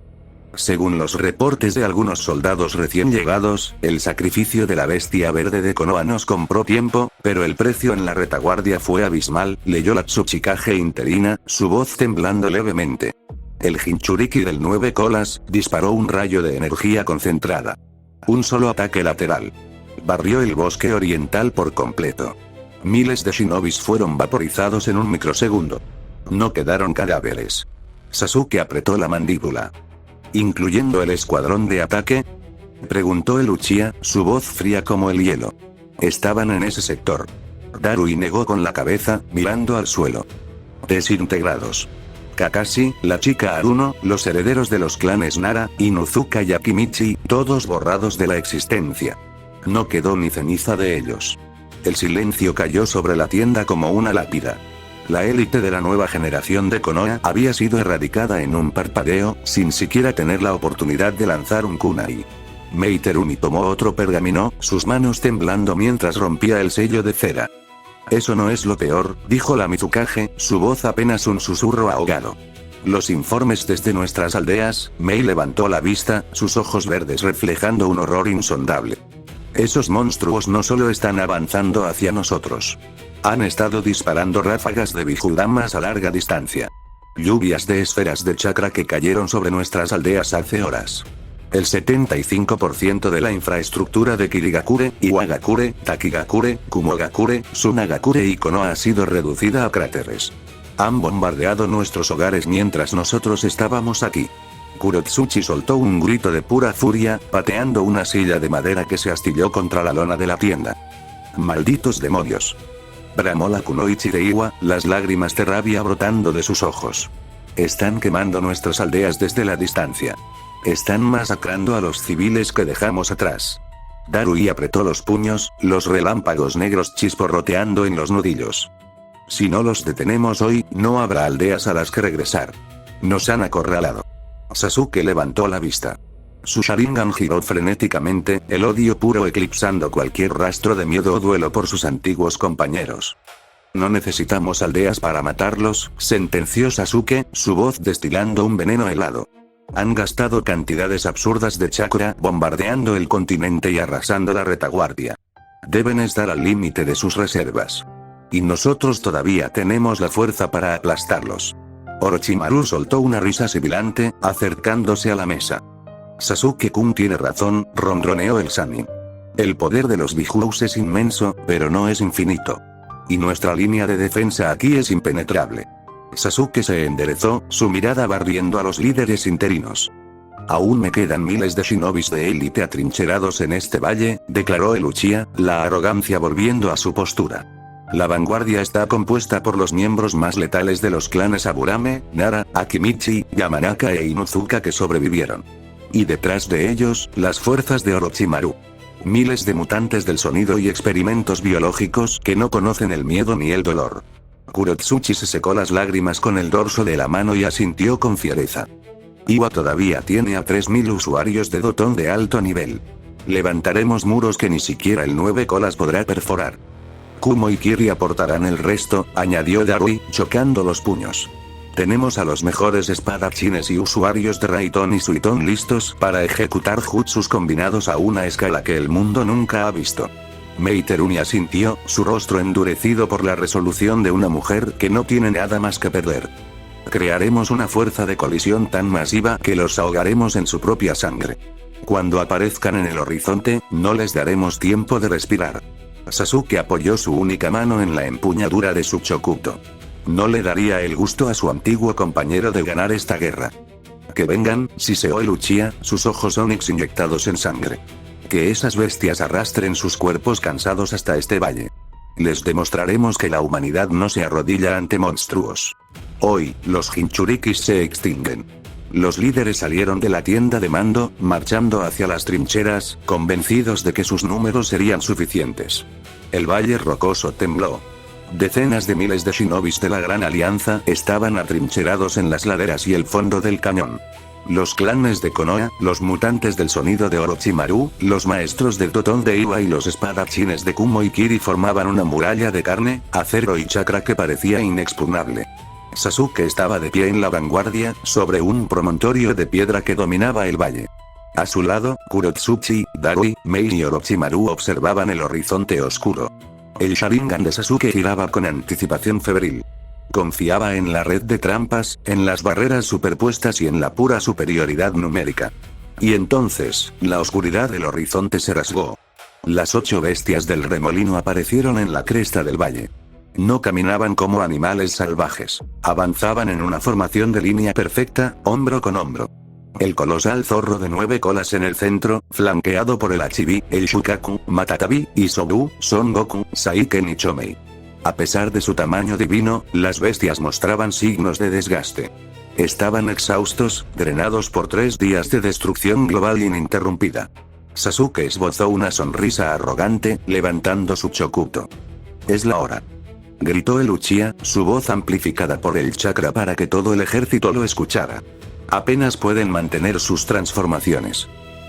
Según los reportes de algunos soldados recién llegados, el sacrificio de la bestia verde de Konoha nos compró tiempo, pero el precio en la retaguardia fue abismal, leyó la Tsuchikage interina, su voz temblando levemente. El Jinchuriki del 9 colas disparó un rayo de energía concentrada. Un solo ataque lateral. Barrió el bosque oriental por completo. Miles de shinobis fueron vaporizados en un microsegundo. No quedaron cadáveres. Sasuke apretó la mandíbula. ¿Incluyendo el escuadrón de ataque?, preguntó el Uchiha, su voz fría como el hielo. Estaban en ese sector. Darui negó con la cabeza, mirando al suelo. Desintegrados. Kakashi, la chica Aruno, los herederos de los clanes Nara, Inuzuka y Akimichi, todos borrados de la existencia. No quedó ni ceniza de ellos. El silencio cayó sobre la tienda como una lápida. La élite de la nueva generación de Konoha había sido erradicada en un parpadeo, sin siquiera tener la oportunidad de lanzar un kunai. Meiteruni tomó otro pergamino, sus manos temblando mientras rompía el sello de cera. Eso no es lo peor, dijo la Mizukage, su voz apenas un susurro ahogado. Los informes desde nuestras aldeas. Mei levantó la vista, sus ojos verdes reflejando un horror insondable. Esos monstruos no solo están avanzando hacia nosotros. Han estado disparando ráfagas de Bijudamas a larga distancia. Lluvias de esferas de chakra que cayeron sobre nuestras aldeas hace horas. El 75% de la infraestructura de Kirigakure, Iwagakure, Takigakure, Kumogakure, Sunagakure y Konoha ha sido reducida a cráteres. Han bombardeado nuestros hogares mientras nosotros estábamos aquí. Kurotsuchi soltó un grito de pura furia, pateando una silla de madera que se astilló contra la lona de la tienda. ¡Malditos demonios! Bramó la Kunoichi de Iwa, las lágrimas de rabia brotando de sus ojos. Están quemando nuestras aldeas desde la distancia. Están masacrando a los civiles que dejamos atrás. Darui apretó los puños, los relámpagos negros chisporroteando en los nudillos. Si no los detenemos hoy, no habrá aldeas a las que regresar. Nos han acorralado. Sasuke levantó la vista. Su Sharingan giró frenéticamente, el odio puro eclipsando cualquier rastro de miedo o duelo por sus antiguos compañeros. No necesitamos aldeas para matarlos, sentenció Sasuke, su voz destilando un veneno helado. Han gastado cantidades absurdas de chakra bombardeando el continente y arrasando la retaguardia. Deben estar al límite de sus reservas. Y nosotros todavía tenemos la fuerza para aplastarlos. Orochimaru soltó una risa sibilante, acercándose a la mesa. Sasuke-kun tiene razón, ronroneó el Sannin. El poder de los Bijous es inmenso, pero no es infinito. Y nuestra línea de defensa aquí es impenetrable. Sasuke se enderezó, su mirada barriendo a los líderes interinos. Aún me quedan miles de shinobis de élite atrincherados en este valle, declaró el Uchiha, la arrogancia volviendo a su postura. La vanguardia está compuesta por los miembros más letales de los clanes Aburame, Nara, Akimichi, Yamanaka e Inuzuka que sobrevivieron. Y detrás de ellos, las fuerzas de Orochimaru. Miles de mutantes del sonido y experimentos biológicos que no conocen el miedo ni el dolor. Kurotsuchi se secó las lágrimas con el dorso de la mano y asintió con fiereza. Iwa todavía tiene a 3000 usuarios de Dotón de alto nivel. Levantaremos muros que ni siquiera el 9 colas podrá perforar. Kumo y Kiri aportarán el resto, añadió Darui, chocando los puños. Tenemos a los mejores espadachines y usuarios de Raiton y Suiton listos para ejecutar jutsus combinados a una escala que el mundo nunca ha visto. Meiteruni asintió, su rostro endurecido por la resolución de una mujer que no tiene nada más que perder. Crearemos una fuerza de colisión tan masiva que los ahogaremos en su propia sangre. Cuando aparezcan en el horizonte, no les daremos tiempo de respirar. Sasuke apoyó su única mano en la empuñadura de su Chokuto. No le daría el gusto a su antiguo compañero de ganar esta guerra. Que vengan, siseó el Uchiha, sus ojos onix inyectados en sangre. Que esas bestias arrastren sus cuerpos cansados hasta este valle. Les demostraremos que la humanidad no se arrodilla ante monstruos. Hoy, los Jinchurikis se extinguen. Los líderes salieron de la tienda de mando, marchando hacia las trincheras, convencidos de que sus números serían suficientes. El valle rocoso tembló. Decenas de miles de shinobis de la Gran Alianza estaban atrincherados en las laderas y el fondo del cañón. Los clanes de Konoha, los mutantes del sonido de Orochimaru, los maestros del Totón de Iwa y los espadachines de Kumo y Kiri formaban una muralla de carne, acero y chakra que parecía inexpugnable. Sasuke estaba de pie en la vanguardia, sobre un promontorio de piedra que dominaba el valle. A su lado, Kurotsuchi, Darui, Mei y Orochimaru observaban el horizonte oscuro. El Sharingan de Sasuke giraba con anticipación febril. Confiaba en la red de trampas, en las barreras superpuestas y en la pura superioridad numérica. Y entonces, la oscuridad del horizonte se rasgó. Las 8 bestias del remolino aparecieron en la cresta del valle. No caminaban como animales salvajes. Avanzaban en una formación de línea perfecta, hombro con hombro. El colosal zorro de 9 colas en el centro, flanqueado por el Hachibi, el Shukaku, Matatabi, Isobu, Son Goku, Saiken y Chomei. A pesar de su tamaño divino, las bestias mostraban signos de desgaste. Estaban exhaustos, drenados por 3 días de destrucción global ininterrumpida. Sasuke esbozó una sonrisa arrogante, levantando su Chokuto. «Es la hora», gritó el Uchiha, su voz amplificada por el chakra para que todo el ejército lo escuchara. «Apenas pueden mantener sus transformaciones.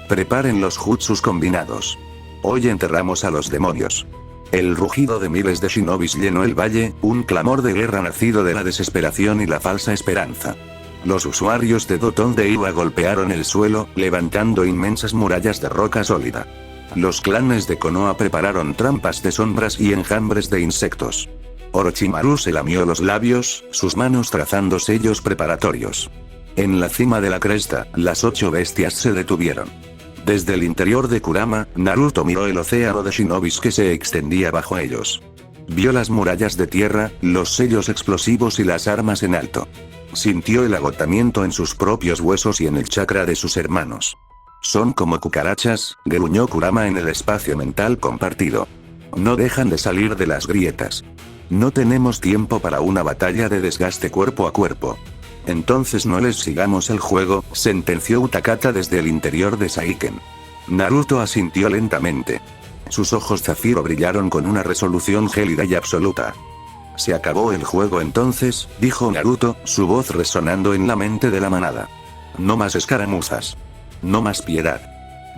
Preparen los jutsus combinados. Hoy enterramos a los demonios». El rugido de miles de shinobis llenó el valle, un clamor de guerra nacido de la desesperación y la falsa esperanza. Los usuarios de Totón de Iwa golpearon el suelo, levantando inmensas murallas de roca sólida. Los clanes de Konoha prepararon trampas de sombras y enjambres de insectos. Orochimaru se lamió los labios, sus manos trazando sellos preparatorios. En la cima de la cresta, las 8 bestias se detuvieron. Desde el interior de Kurama, Naruto miró el océano de shinobis que se extendía bajo ellos. Vio las murallas de tierra, los sellos explosivos y las armas en alto. Sintió el agotamiento en sus propios huesos y en el chakra de sus hermanos. «Son como cucarachas», gruñó Kurama en el espacio mental compartido. «No dejan de salir de las grietas. No tenemos tiempo para una batalla de desgaste cuerpo a cuerpo». «Entonces no les sigamos el juego», sentenció Utakata desde el interior de Saiken. Naruto asintió lentamente. Sus ojos zafiro brillaron con una resolución gélida y absoluta. «Se acabó el juego entonces», dijo Naruto, su voz resonando en la mente de la manada. «No más escaramuzas. No más piedad.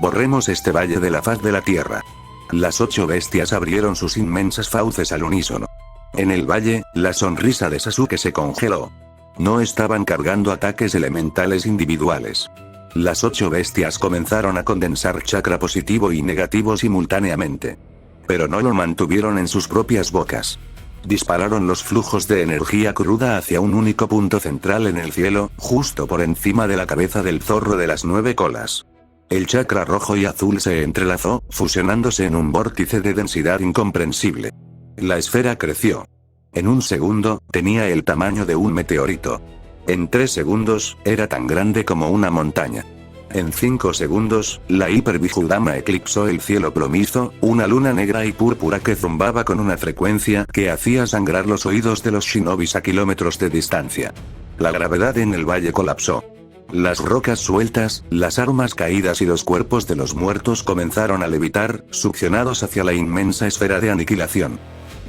Borremos este valle de la faz de la tierra». Las 8 bestias abrieron sus inmensas fauces al unísono. En el valle, la sonrisa de Sasuke se congeló. No estaban cargando ataques elementales individuales. Las 8 bestias comenzaron a condensar chakra positivo y negativo simultáneamente. Pero no lo mantuvieron en sus propias bocas. Dispararon los flujos de energía cruda hacia un único punto central en el cielo, justo por encima de la cabeza del zorro de las 9 colas. El chakra rojo y azul se entrelazó, fusionándose en un vórtice de densidad incomprensible. La esfera creció. En un segundo, tenía el tamaño de un meteorito. En 3 segundos, era tan grande como una montaña. En 5 segundos, la hiperbijudama eclipsó el cielo plomizo, una luna negra y púrpura que zumbaba con una frecuencia que hacía sangrar los oídos de los shinobis a kilómetros de distancia. La gravedad en el valle colapsó. Las rocas sueltas, las armas caídas y los cuerpos de los muertos comenzaron a levitar, succionados hacia la inmensa esfera de aniquilación.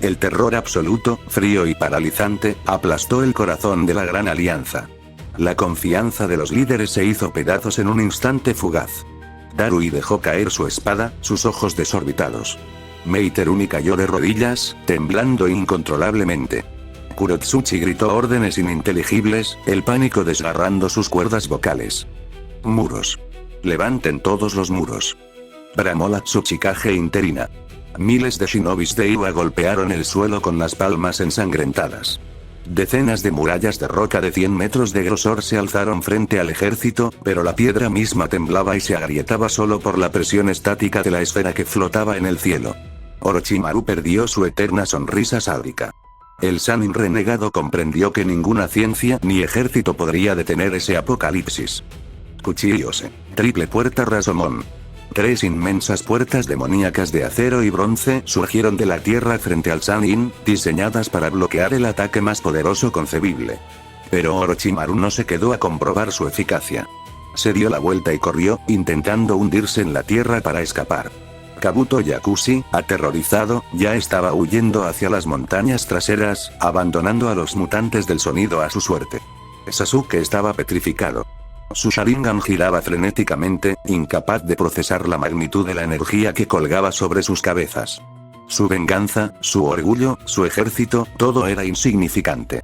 El terror absoluto, frío y paralizante, aplastó el corazón de la Gran Alianza. La confianza de los líderes se hizo pedazos en un instante fugaz. Darui dejó caer su espada, sus ojos desorbitados. Mei Terumi cayó de rodillas, temblando incontrolablemente. Kurotsuchi gritó órdenes ininteligibles, el pánico desgarrando sus cuerdas vocales. «Muros. Levanten todos los muros», bramó la Tsuchikage interina. Miles de shinobis de Iwa golpearon el suelo con las palmas ensangrentadas. Decenas de murallas de roca de 100 metros de grosor se alzaron frente al ejército, pero la piedra misma temblaba y se agrietaba solo por la presión estática de la esfera que flotaba en el cielo. Orochimaru perdió su eterna sonrisa sádica. El Sannin renegado comprendió que ninguna ciencia ni ejército podría detener ese apocalipsis. Kuchiyose. Triple puerta Rasomon. 3 inmensas puertas demoníacas de acero y bronce surgieron de la tierra frente al Sannin, diseñadas para bloquear el ataque más poderoso concebible. Pero Orochimaru no se quedó a comprobar su eficacia. Se dio la vuelta y corrió, intentando hundirse en la tierra para escapar. Kabuto Yakushi, aterrorizado, ya estaba huyendo hacia las montañas traseras, abandonando a los mutantes del sonido a su suerte. Sasuke estaba petrificado. Su Sharingan giraba frenéticamente, incapaz de procesar la magnitud de la energía que colgaba sobre sus cabezas. Su venganza, su orgullo, su ejército, todo era insignificante.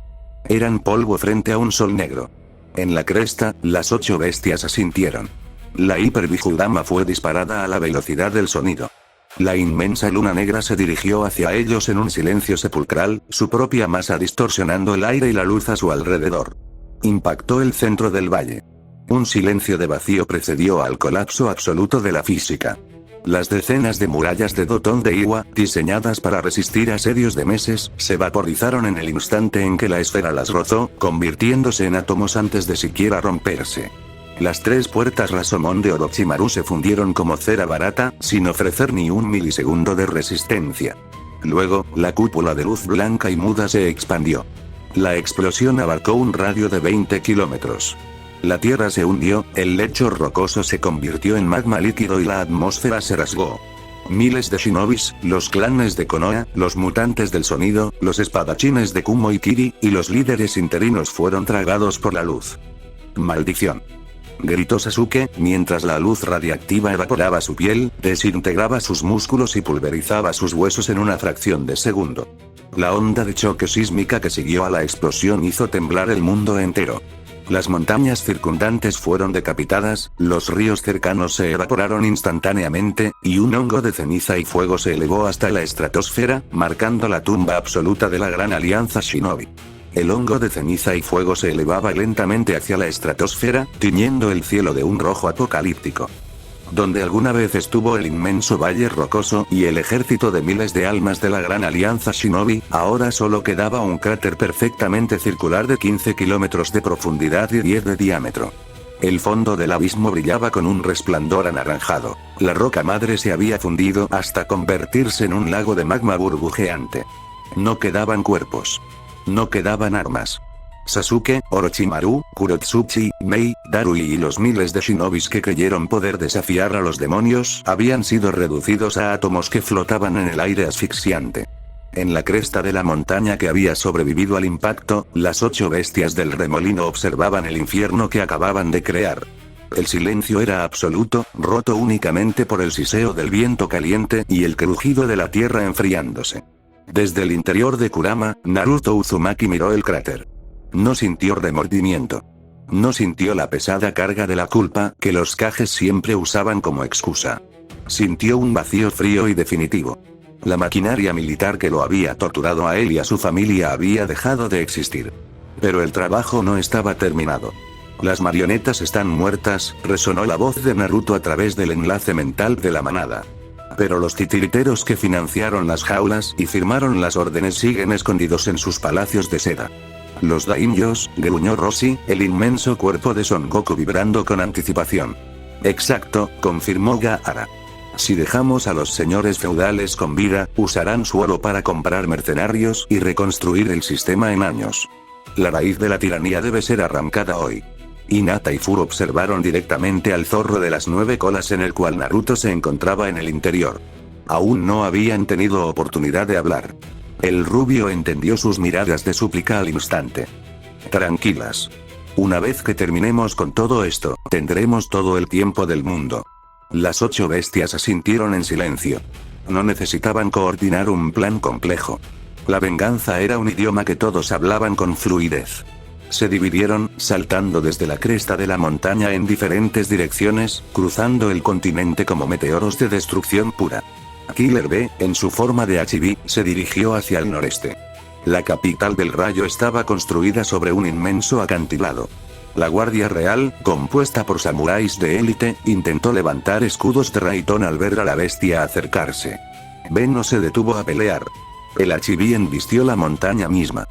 Eran polvo frente a un sol negro. En la cresta, las 8 bestias asintieron. La Hyper Bijudama fue disparada a la velocidad del sonido. La inmensa luna negra se dirigió hacia ellos en un silencio sepulcral, su propia masa distorsionando el aire y la luz a su alrededor. Impactó el centro del valle. Un silencio de vacío precedió al colapso absoluto de la física. Las decenas de murallas de Doton de Iwa, diseñadas para resistir asedios de meses, se vaporizaron en el instante en que la esfera las rozó, convirtiéndose en átomos antes de siquiera romperse. Las 3 puertas Rasomon de Orochimaru se fundieron como cera barata, sin ofrecer ni un milisegundo de resistencia. Luego, la cúpula de luz blanca y muda se expandió. La explosión abarcó un radio de 20 kilómetros. La tierra se hundió, el lecho rocoso se convirtió en magma líquido y la atmósfera se rasgó. Miles de shinobis, los clanes de Konoha, los mutantes del sonido, los espadachines de Kumo y Kiri, y los líderes interinos fueron tragados por la luz. ¡Maldición!, gritó Sasuke, mientras la luz radiactiva evaporaba su piel, desintegraba sus músculos y pulverizaba sus huesos en una fracción de segundo. La onda de choque sísmica que siguió a la explosión hizo temblar el mundo entero. Las montañas circundantes fueron decapitadas, los ríos cercanos se evaporaron instantáneamente, y un hongo de ceniza y fuego se elevó hasta la estratosfera, marcando la tumba absoluta de la Gran Alianza Shinobi. El hongo de ceniza y fuego se elevaba lentamente hacia la estratosfera, tiñendo el cielo de un rojo apocalíptico. Donde alguna vez estuvo el inmenso valle rocoso y el ejército de miles de almas de la Gran Alianza Shinobi, ahora solo quedaba un cráter perfectamente circular de 15 kilómetros de profundidad y 10 de diámetro. El fondo del abismo brillaba con un resplandor anaranjado. La roca madre se había fundido hasta convertirse en un lago de magma burbujeante. No quedaban cuerpos. No quedaban armas. Sasuke, Orochimaru, Kurotsuchi, Mei, Darui y los miles de shinobis que creyeron poder desafiar a los demonios habían sido reducidos a átomos que flotaban en el aire asfixiante. En la cresta de la montaña que había sobrevivido al impacto, las 8 bestias del remolino observaban el infierno que acababan de crear. El silencio era absoluto, roto únicamente por el siseo del viento caliente y el crujido de la tierra enfriándose. Desde el interior de Kurama, Naruto Uzumaki miró el cráter. No sintió remordimiento. No sintió la pesada carga de la culpa que los Kages siempre usaban como excusa. Sintió un vacío frío y definitivo. La maquinaria militar que lo había torturado a él y a su familia había dejado de existir. Pero el trabajo no estaba terminado. Las marionetas están muertas, resonó la voz de Naruto a través del enlace mental de la manada. Pero los titiriteros que financiaron las jaulas y firmaron las órdenes siguen escondidos en sus palacios de seda. Los daimyos, gruñó Roshi, el inmenso cuerpo de Son Goku vibrando con anticipación. Exacto, confirmó Gaara. Si dejamos a los señores feudales con vida, usarán su oro para comprar mercenarios y reconstruir el sistema en años. La raíz de la tiranía debe ser arrancada hoy. Hinata y Fu observaron directamente al zorro de las 9 colas en el cual Naruto se encontraba en el interior. Aún no habían tenido oportunidad de hablar. El rubio entendió sus miradas de súplica al instante. Tranquilas. Una vez que terminemos con todo esto, tendremos todo el tiempo del mundo. Las 8 bestias asintieron en silencio. No necesitaban coordinar un plan complejo. La venganza era un idioma que todos hablaban con fluidez. Se dividieron, saltando desde la cresta de la montaña en diferentes direcciones, cruzando el continente como meteoros de destrucción pura. Killer B, en su forma de Chibi, se dirigió hacia el noreste. La capital del rayo estaba construida sobre un inmenso acantilado. La Guardia Real, compuesta por samuráis de élite, intentó levantar escudos de Raitón al ver a la bestia acercarse. Ben no se detuvo a pelear. El Achibi embistió la montaña misma.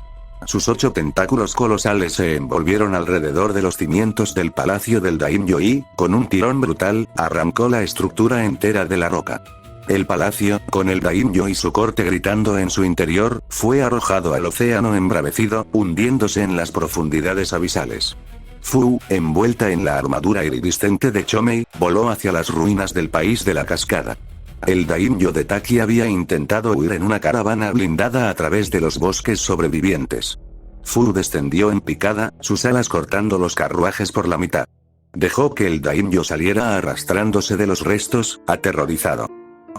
Sus 8 tentáculos colosales se envolvieron alrededor de los cimientos del palacio del Daimyo y, con un tirón brutal, arrancó la estructura entera de la roca. El palacio, con el daimyo y su corte gritando en su interior, fue arrojado al océano embravecido, hundiéndose en las profundidades abisales. Fu, envuelta en la armadura iridiscente de Chomei, voló hacia las ruinas del país de la cascada. El daimyo de Taki había intentado huir en una caravana blindada a través de los bosques sobrevivientes. Fu descendió en picada, sus alas cortando los carruajes por la mitad. Dejó que el daimyo saliera arrastrándose de los restos, aterrorizado.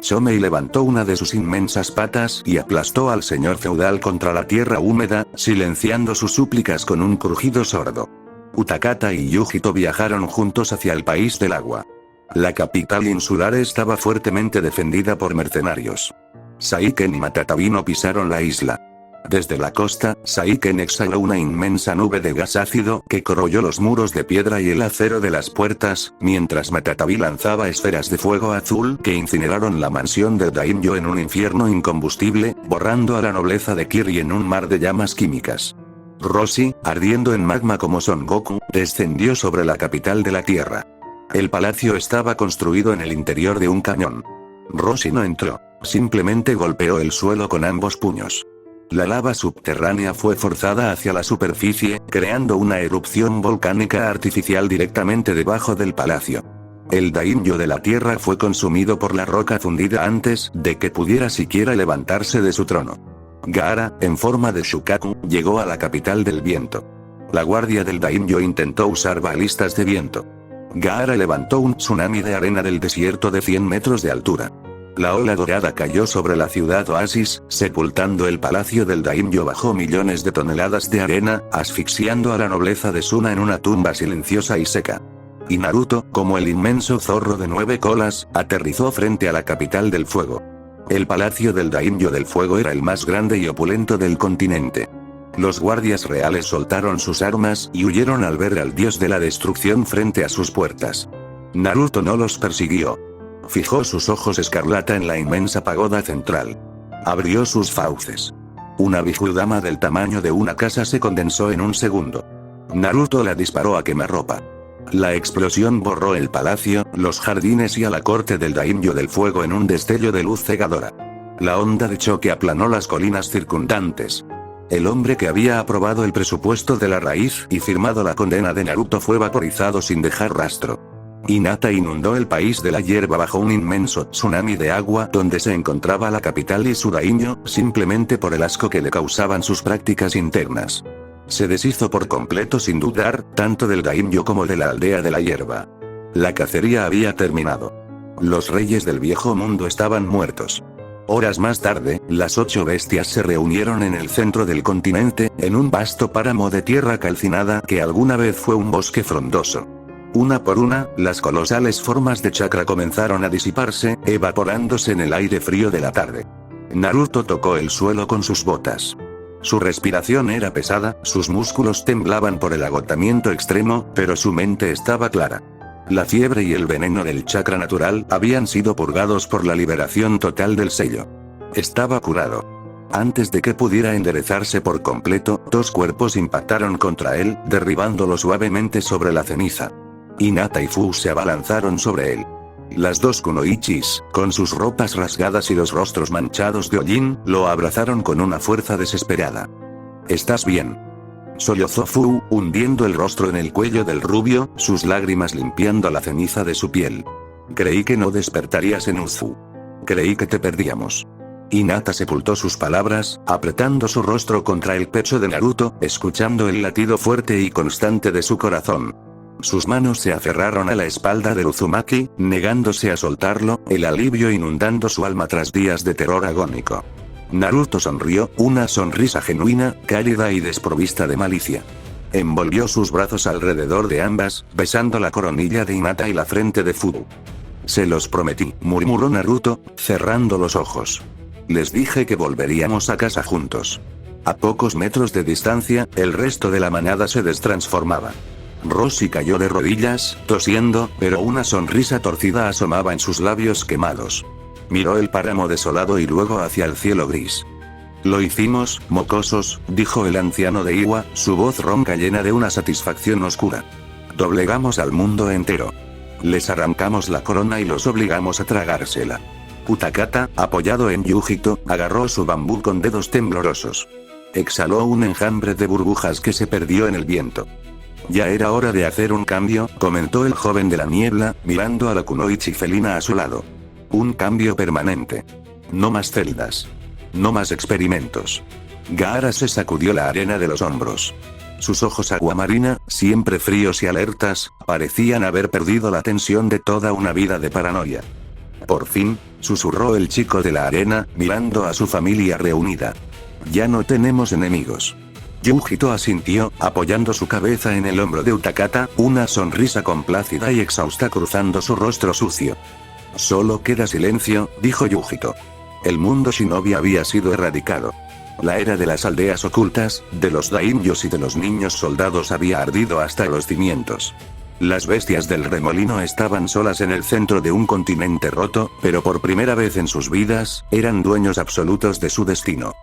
Chomei levantó una de sus inmensas patas y aplastó al señor feudal contra la tierra húmeda, silenciando sus súplicas con un crujido sordo. Utakata y Yujito viajaron juntos hacia el país del agua. La capital insular estaba fuertemente defendida por mercenarios. Saiken y Matatabi no pisaron la isla. Desde la costa, Saiken exhaló una inmensa nube de gas ácido que corroyó los muros de piedra y el acero de las puertas, mientras Matatabi lanzaba esferas de fuego azul que incineraron la mansión de daimyo en un infierno incombustible, borrando a la nobleza de Kiri en un mar de llamas químicas. Roshi, ardiendo en magma como Son Goku, descendió sobre la capital de la tierra. El palacio estaba construido en el interior de un cañón. Roshi no entró, simplemente golpeó el suelo con ambos puños. La lava subterránea fue forzada hacia la superficie, creando una erupción volcánica artificial directamente debajo del palacio. El daimyo de la tierra fue consumido por la roca fundida antes de que pudiera siquiera levantarse de su trono. Gaara, en forma de Shukaku, llegó a la capital del viento. La guardia del daimyo intentó usar balistas de viento. Gaara levantó un tsunami de arena del desierto de 100 metros de altura. La ola dorada cayó sobre la ciudad oasis, sepultando el palacio del daimyo bajo millones de toneladas de arena, asfixiando a la nobleza de Suna en una tumba silenciosa y seca. Y Naruto, como el inmenso zorro de 9 colas, aterrizó frente a la capital del fuego. El palacio del daimyo del fuego era el más grande y opulento del continente. Los guardias reales soltaron sus armas y huyeron al ver al dios de la destrucción frente a sus puertas. Naruto no los persiguió. Fijó sus ojos escarlata en la inmensa pagoda central. Abrió sus fauces. Una Bijudama del tamaño de una casa se condensó en un segundo. Naruto la disparó a quemarropa. La explosión borró el palacio, los jardines y a la corte del daimyo del fuego en un destello de luz cegadora. La onda de choque aplanó las colinas circundantes. El hombre que había aprobado el presupuesto de la raíz y firmado la condena de Naruto fue vaporizado sin dejar rastro. Hinata inundó el país de la hierba bajo un inmenso tsunami de agua donde se encontraba la capital y su daimyo, simplemente por el asco que le causaban sus prácticas internas. Se deshizo por completo sin dudar, tanto del daimyo como de la aldea de la hierba. La cacería había terminado. Los reyes del viejo mundo estaban muertos. Horas más tarde, las 8 bestias se reunieron en el centro del continente, en un vasto páramo de tierra calcinada que alguna vez fue un bosque frondoso. Una por una, las colosales formas de chakra comenzaron a disiparse, evaporándose en el aire frío de la tarde. Naruto tocó el suelo con sus botas. Su respiración era pesada, sus músculos temblaban por el agotamiento extremo, pero su mente estaba clara. La fiebre y el veneno del chakra natural habían sido purgados por la liberación total del sello. Estaba curado. Antes de que pudiera enderezarse por completo, 2 cuerpos impactaron contra él, derribándolo suavemente sobre la ceniza. Hinata y Fu se abalanzaron sobre él. Las 2 kunoichis, con sus ropas rasgadas y los rostros manchados de hollín, lo abrazaron con una fuerza desesperada. ¿Estás bien?, sollozó Fu, hundiendo el rostro en el cuello del rubio, sus lágrimas limpiando la ceniza de su piel. Creí que no despertarías en Uzu. Creí que te perdíamos. Hinata sepultó sus palabras, apretando su rostro contra el pecho de Naruto, escuchando el latido fuerte y constante de su corazón. Sus manos se aferraron a la espalda de Uzumaki, negándose a soltarlo, el alivio inundando su alma tras días de terror agónico. Naruto sonrió, una sonrisa genuina, cálida y desprovista de malicia. Envolvió sus brazos alrededor de ambas, besando la coronilla de Hinata y la frente de Fu. Se los prometí, murmuró Naruto, cerrando los ojos. Les dije que volveríamos a casa juntos. A pocos metros de distancia, el resto de la manada se destransformaba. Roshi cayó de rodillas, tosiendo, pero una sonrisa torcida asomaba en sus labios quemados. Miró el páramo desolado y luego hacia el cielo gris. Lo hicimos, mocosos, dijo el anciano de Iwa, su voz ronca llena de una satisfacción oscura. Doblegamos al mundo entero. Les arrancamos la corona y los obligamos a tragársela. Utakata, apoyado en Yujito, agarró su bambú con dedos temblorosos. Exhaló un enjambre de burbujas que se perdió en el viento. Ya era hora de hacer un cambio, comentó el joven de la niebla, mirando a la kunoichi felina a su lado. Un cambio permanente. No más celdas. No más experimentos. Gaara se sacudió la arena de los hombros. Sus ojos aguamarina, siempre fríos y alertas, parecían haber perdido la tensión de toda una vida de paranoia. Por fin, susurró el chico de la arena, mirando a su familia reunida. Ya no tenemos enemigos. Yujito asintió, apoyando su cabeza en el hombro de Utakata, una sonrisa complácida y exhausta cruzando su rostro sucio. Solo queda silencio, dijo Yujito. El mundo shinobi había sido erradicado. La era de las aldeas ocultas, de los daimyos y de los niños soldados había ardido hasta los cimientos. Las bestias del remolino estaban solas en el centro de un continente roto, pero por primera vez en sus vidas, eran dueños absolutos de su destino.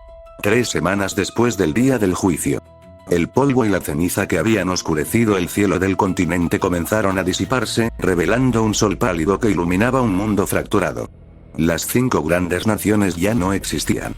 3 semanas después del día del juicio. El polvo y la ceniza que habían oscurecido el cielo del continente comenzaron a disiparse, revelando un sol pálido que iluminaba un mundo fracturado. Las 5 grandes naciones ya no existían.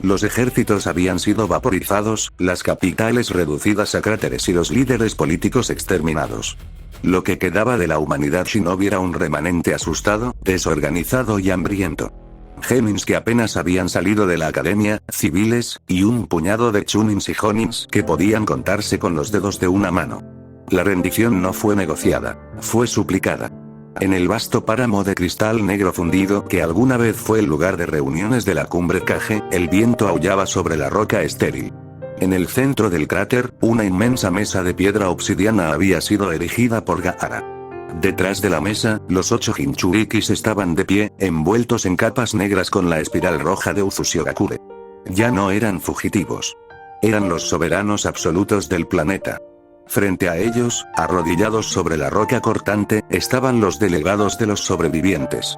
Los ejércitos habían sido vaporizados, las capitales reducidas a cráteres y los líderes políticos exterminados. Lo que quedaba de la humanidad shinobi era un remanente asustado, desorganizado y hambriento. Genins que apenas habían salido de la academia, civiles, y un puñado de chunins y honins que podían contarse con los dedos de una mano. La rendición no fue negociada, fue suplicada. En el vasto páramo de cristal negro fundido que alguna vez fue el lugar de reuniones de la cumbre Kage, el viento aullaba sobre la roca estéril. En el centro del cráter, una inmensa mesa de piedra obsidiana había sido erigida por Gaara. Detrás de la mesa, los 8 Jinchurikis estaban de pie, envueltos en capas negras con la espiral roja de Uzushigakure. Ya no eran fugitivos. Eran los soberanos absolutos del planeta. Frente a ellos, arrodillados sobre la roca cortante, estaban los delegados de los sobrevivientes.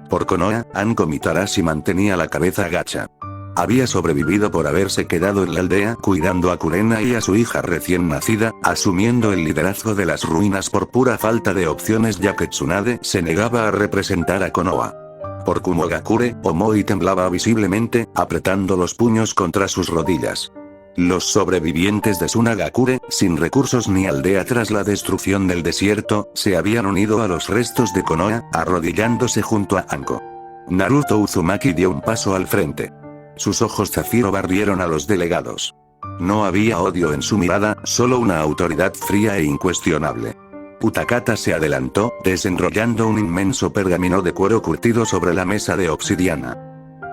Por Konoha, Anko Mitarashi mantenía la cabeza agacha. Había sobrevivido por haberse quedado en la aldea cuidando a Kurena y a su hija recién nacida, asumiendo el liderazgo de las ruinas por pura falta de opciones ya que Tsunade se negaba a representar a Konoha. Por Kumogakure, Omoi temblaba visiblemente, apretando los puños contra sus rodillas. Los sobrevivientes de Tsunagakure, sin recursos ni aldea tras la destrucción del desierto, se habían unido a los restos de Konoha, arrodillándose junto a Anko. Naruto Uzumaki dio un paso al frente. Sus ojos zafiro barrieron a los delegados. No había odio en su mirada, solo una autoridad fría e incuestionable. Utakata se adelantó, desenrollando un inmenso pergamino de cuero curtido sobre la mesa de obsidiana.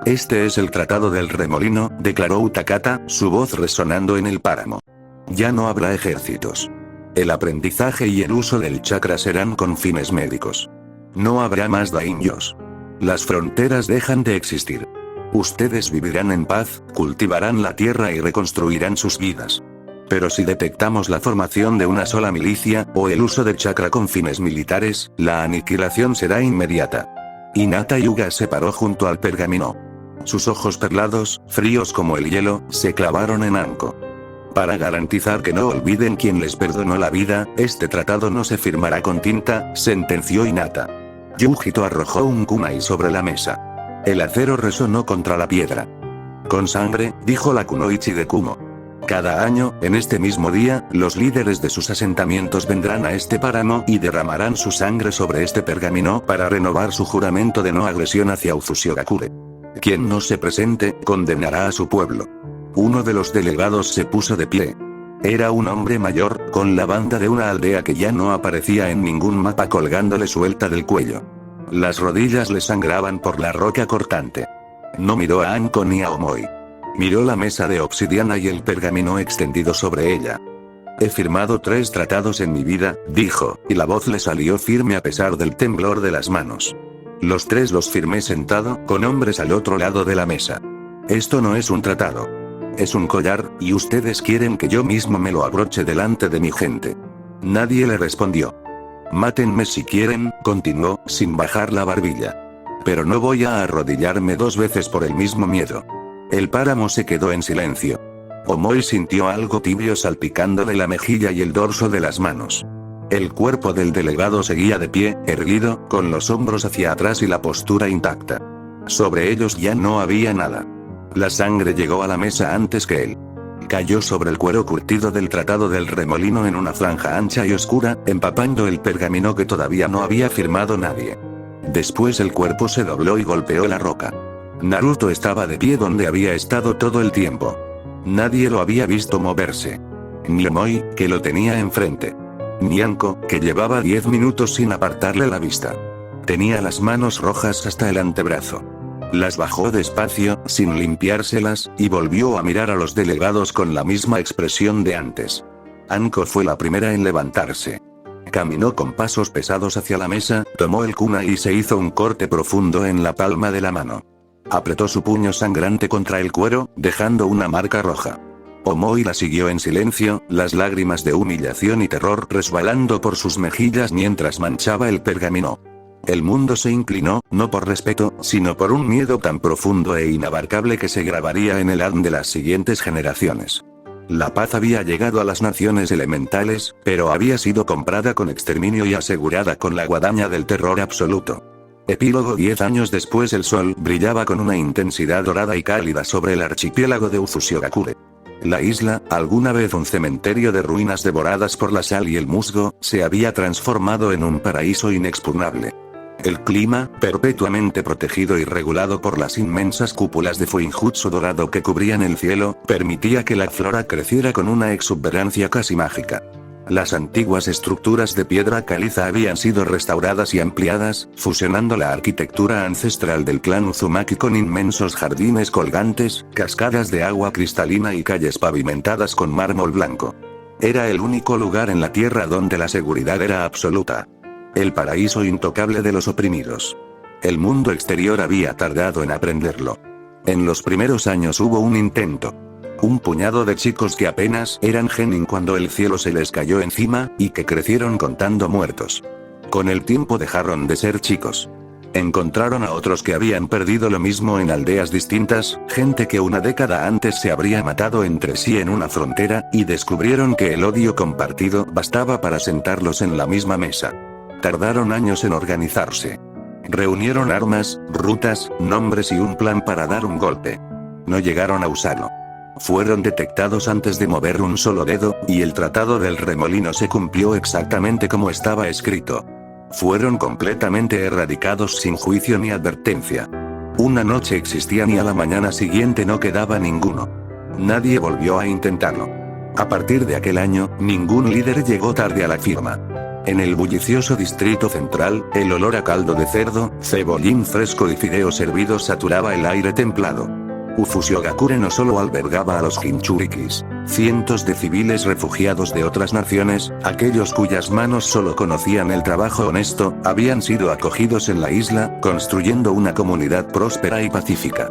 Este es el tratado del remolino, declaró Utakata, su voz resonando en el páramo. Ya no habrá ejércitos. El aprendizaje y el uso del chakra serán con fines médicos. No habrá más daimyos. Las fronteras dejan de existir. Ustedes vivirán en paz, cultivarán la tierra y reconstruirán sus vidas. Pero si detectamos la formación de una sola milicia, o el uso de chakra con fines militares, la aniquilación será inmediata. Hinata Hyuga se paró junto al pergamino. Sus ojos perlados, fríos como el hielo, se clavaron en Anko. Para garantizar que no olviden quién les perdonó la vida, este tratado no se firmará con tinta, sentenció Hinata. Yujito arrojó un kunai sobre la mesa. El acero resonó contra la piedra. Con sangre, dijo la kunoichi de Kumo. Cada año, en este mismo día, los líderes de sus asentamientos vendrán a este páramo y derramarán su sangre sobre este pergamino para renovar su juramento de no agresión hacia Uzushigakure. Quien no se presente, condenará a su pueblo. Uno de los delegados se puso de pie. Era un hombre mayor, con la banda de una aldea que ya no aparecía en ningún mapa colgándole suelta del cuello. Las rodillas le sangraban por la roca cortante. No miró a Anko ni a Omoi. Miró la mesa de obsidiana y el pergamino extendido sobre ella. He firmado 3 tratados en mi vida, dijo, y la voz le salió firme a pesar del temblor de las manos. Los 3 los firmé sentado, con hombres al otro lado de la mesa. Esto no es un tratado. Es un collar, y ustedes quieren que yo mismo me lo abroche delante de mi gente. Nadie le respondió. Mátenme si quieren, continuó, sin bajar la barbilla. Pero no voy a arrodillarme 2 veces por el mismo miedo. El páramo se quedó en silencio. Omoi sintió algo tibio salpicándole la mejilla y el dorso de las manos. El cuerpo del delegado seguía de pie, erguido, con los hombros hacia atrás y la postura intacta. Sobre ellos ya no había nada. La sangre llegó a la mesa antes que él. Cayó sobre el cuero curtido del Tratado del Remolino en una franja ancha y oscura, empapando el pergamino que todavía no había firmado nadie. Después el cuerpo se dobló y golpeó la roca. Naruto estaba de pie donde había estado todo el tiempo. Nadie lo había visto moverse. Ni Omoi, que lo tenía enfrente. Ni Anko, que llevaba 10 minutos sin apartarle la vista. Tenía las manos rojas hasta el antebrazo. Las bajó despacio, sin limpiárselas, y volvió a mirar a los delegados con la misma expresión de antes. Anko fue la primera en levantarse. Caminó con pasos pesados hacia la mesa, tomó el kunai y se hizo un corte profundo en la palma de la mano. Apretó su puño sangrante contra el cuero, dejando una marca roja. Omoi la siguió en silencio, las lágrimas de humillación y terror resbalando por sus mejillas mientras manchaba el pergamino. El mundo se inclinó, no por respeto, sino por un miedo tan profundo e inabarcable que se grabaría en el alma de las siguientes generaciones. La paz había llegado a las naciones elementales, pero había sido comprada con exterminio y asegurada con la guadaña del terror absoluto. Epílogo. 10 años después el sol brillaba con una intensidad dorada y cálida sobre el archipiélago de Uzushigakure. La isla, alguna vez un cementerio de ruinas devoradas por la sal y el musgo, se había transformado en un paraíso inexpugnable. El clima, perpetuamente protegido y regulado por las inmensas cúpulas de fuinjutsu dorado que cubrían el cielo, permitía que la flora creciera con una exuberancia casi mágica. Las antiguas estructuras de piedra caliza habían sido restauradas y ampliadas, fusionando la arquitectura ancestral del clan Uzumaki con inmensos jardines colgantes, cascadas de agua cristalina y calles pavimentadas con mármol blanco. Era el único lugar en la tierra donde la seguridad era absoluta. El paraíso intocable de los oprimidos. El mundo exterior había tardado en aprenderlo. En los primeros años hubo un intento. Un puñado de chicos que apenas eran genin cuando el cielo se les cayó encima, y que crecieron contando muertos. Con el tiempo dejaron de ser chicos. Encontraron a otros que habían perdido lo mismo en aldeas distintas, gente que una década antes se habría matado entre sí en una frontera, y descubrieron que el odio compartido bastaba para sentarlos en la misma mesa. Tardaron años en organizarse. Reunieron armas, rutas, nombres y un plan para dar un golpe. No llegaron a usarlo. Fueron detectados antes de mover un solo dedo, y el Tratado del Remolino se cumplió exactamente como estaba escrito. Fueron completamente erradicados sin juicio ni advertencia. Una noche existían y a la mañana siguiente no quedaba ninguno. Nadie volvió a intentarlo. A partir de aquel año, ningún líder llegó tarde a la firma. En el bullicioso distrito central, el olor a caldo de cerdo, cebollín fresco y fideos hervidos saturaba el aire templado. Uzushigakure no solo albergaba a los Jinchurikis, cientos de civiles refugiados de otras naciones, aquellos cuyas manos solo conocían el trabajo honesto, habían sido acogidos en la isla, construyendo una comunidad próspera y pacífica.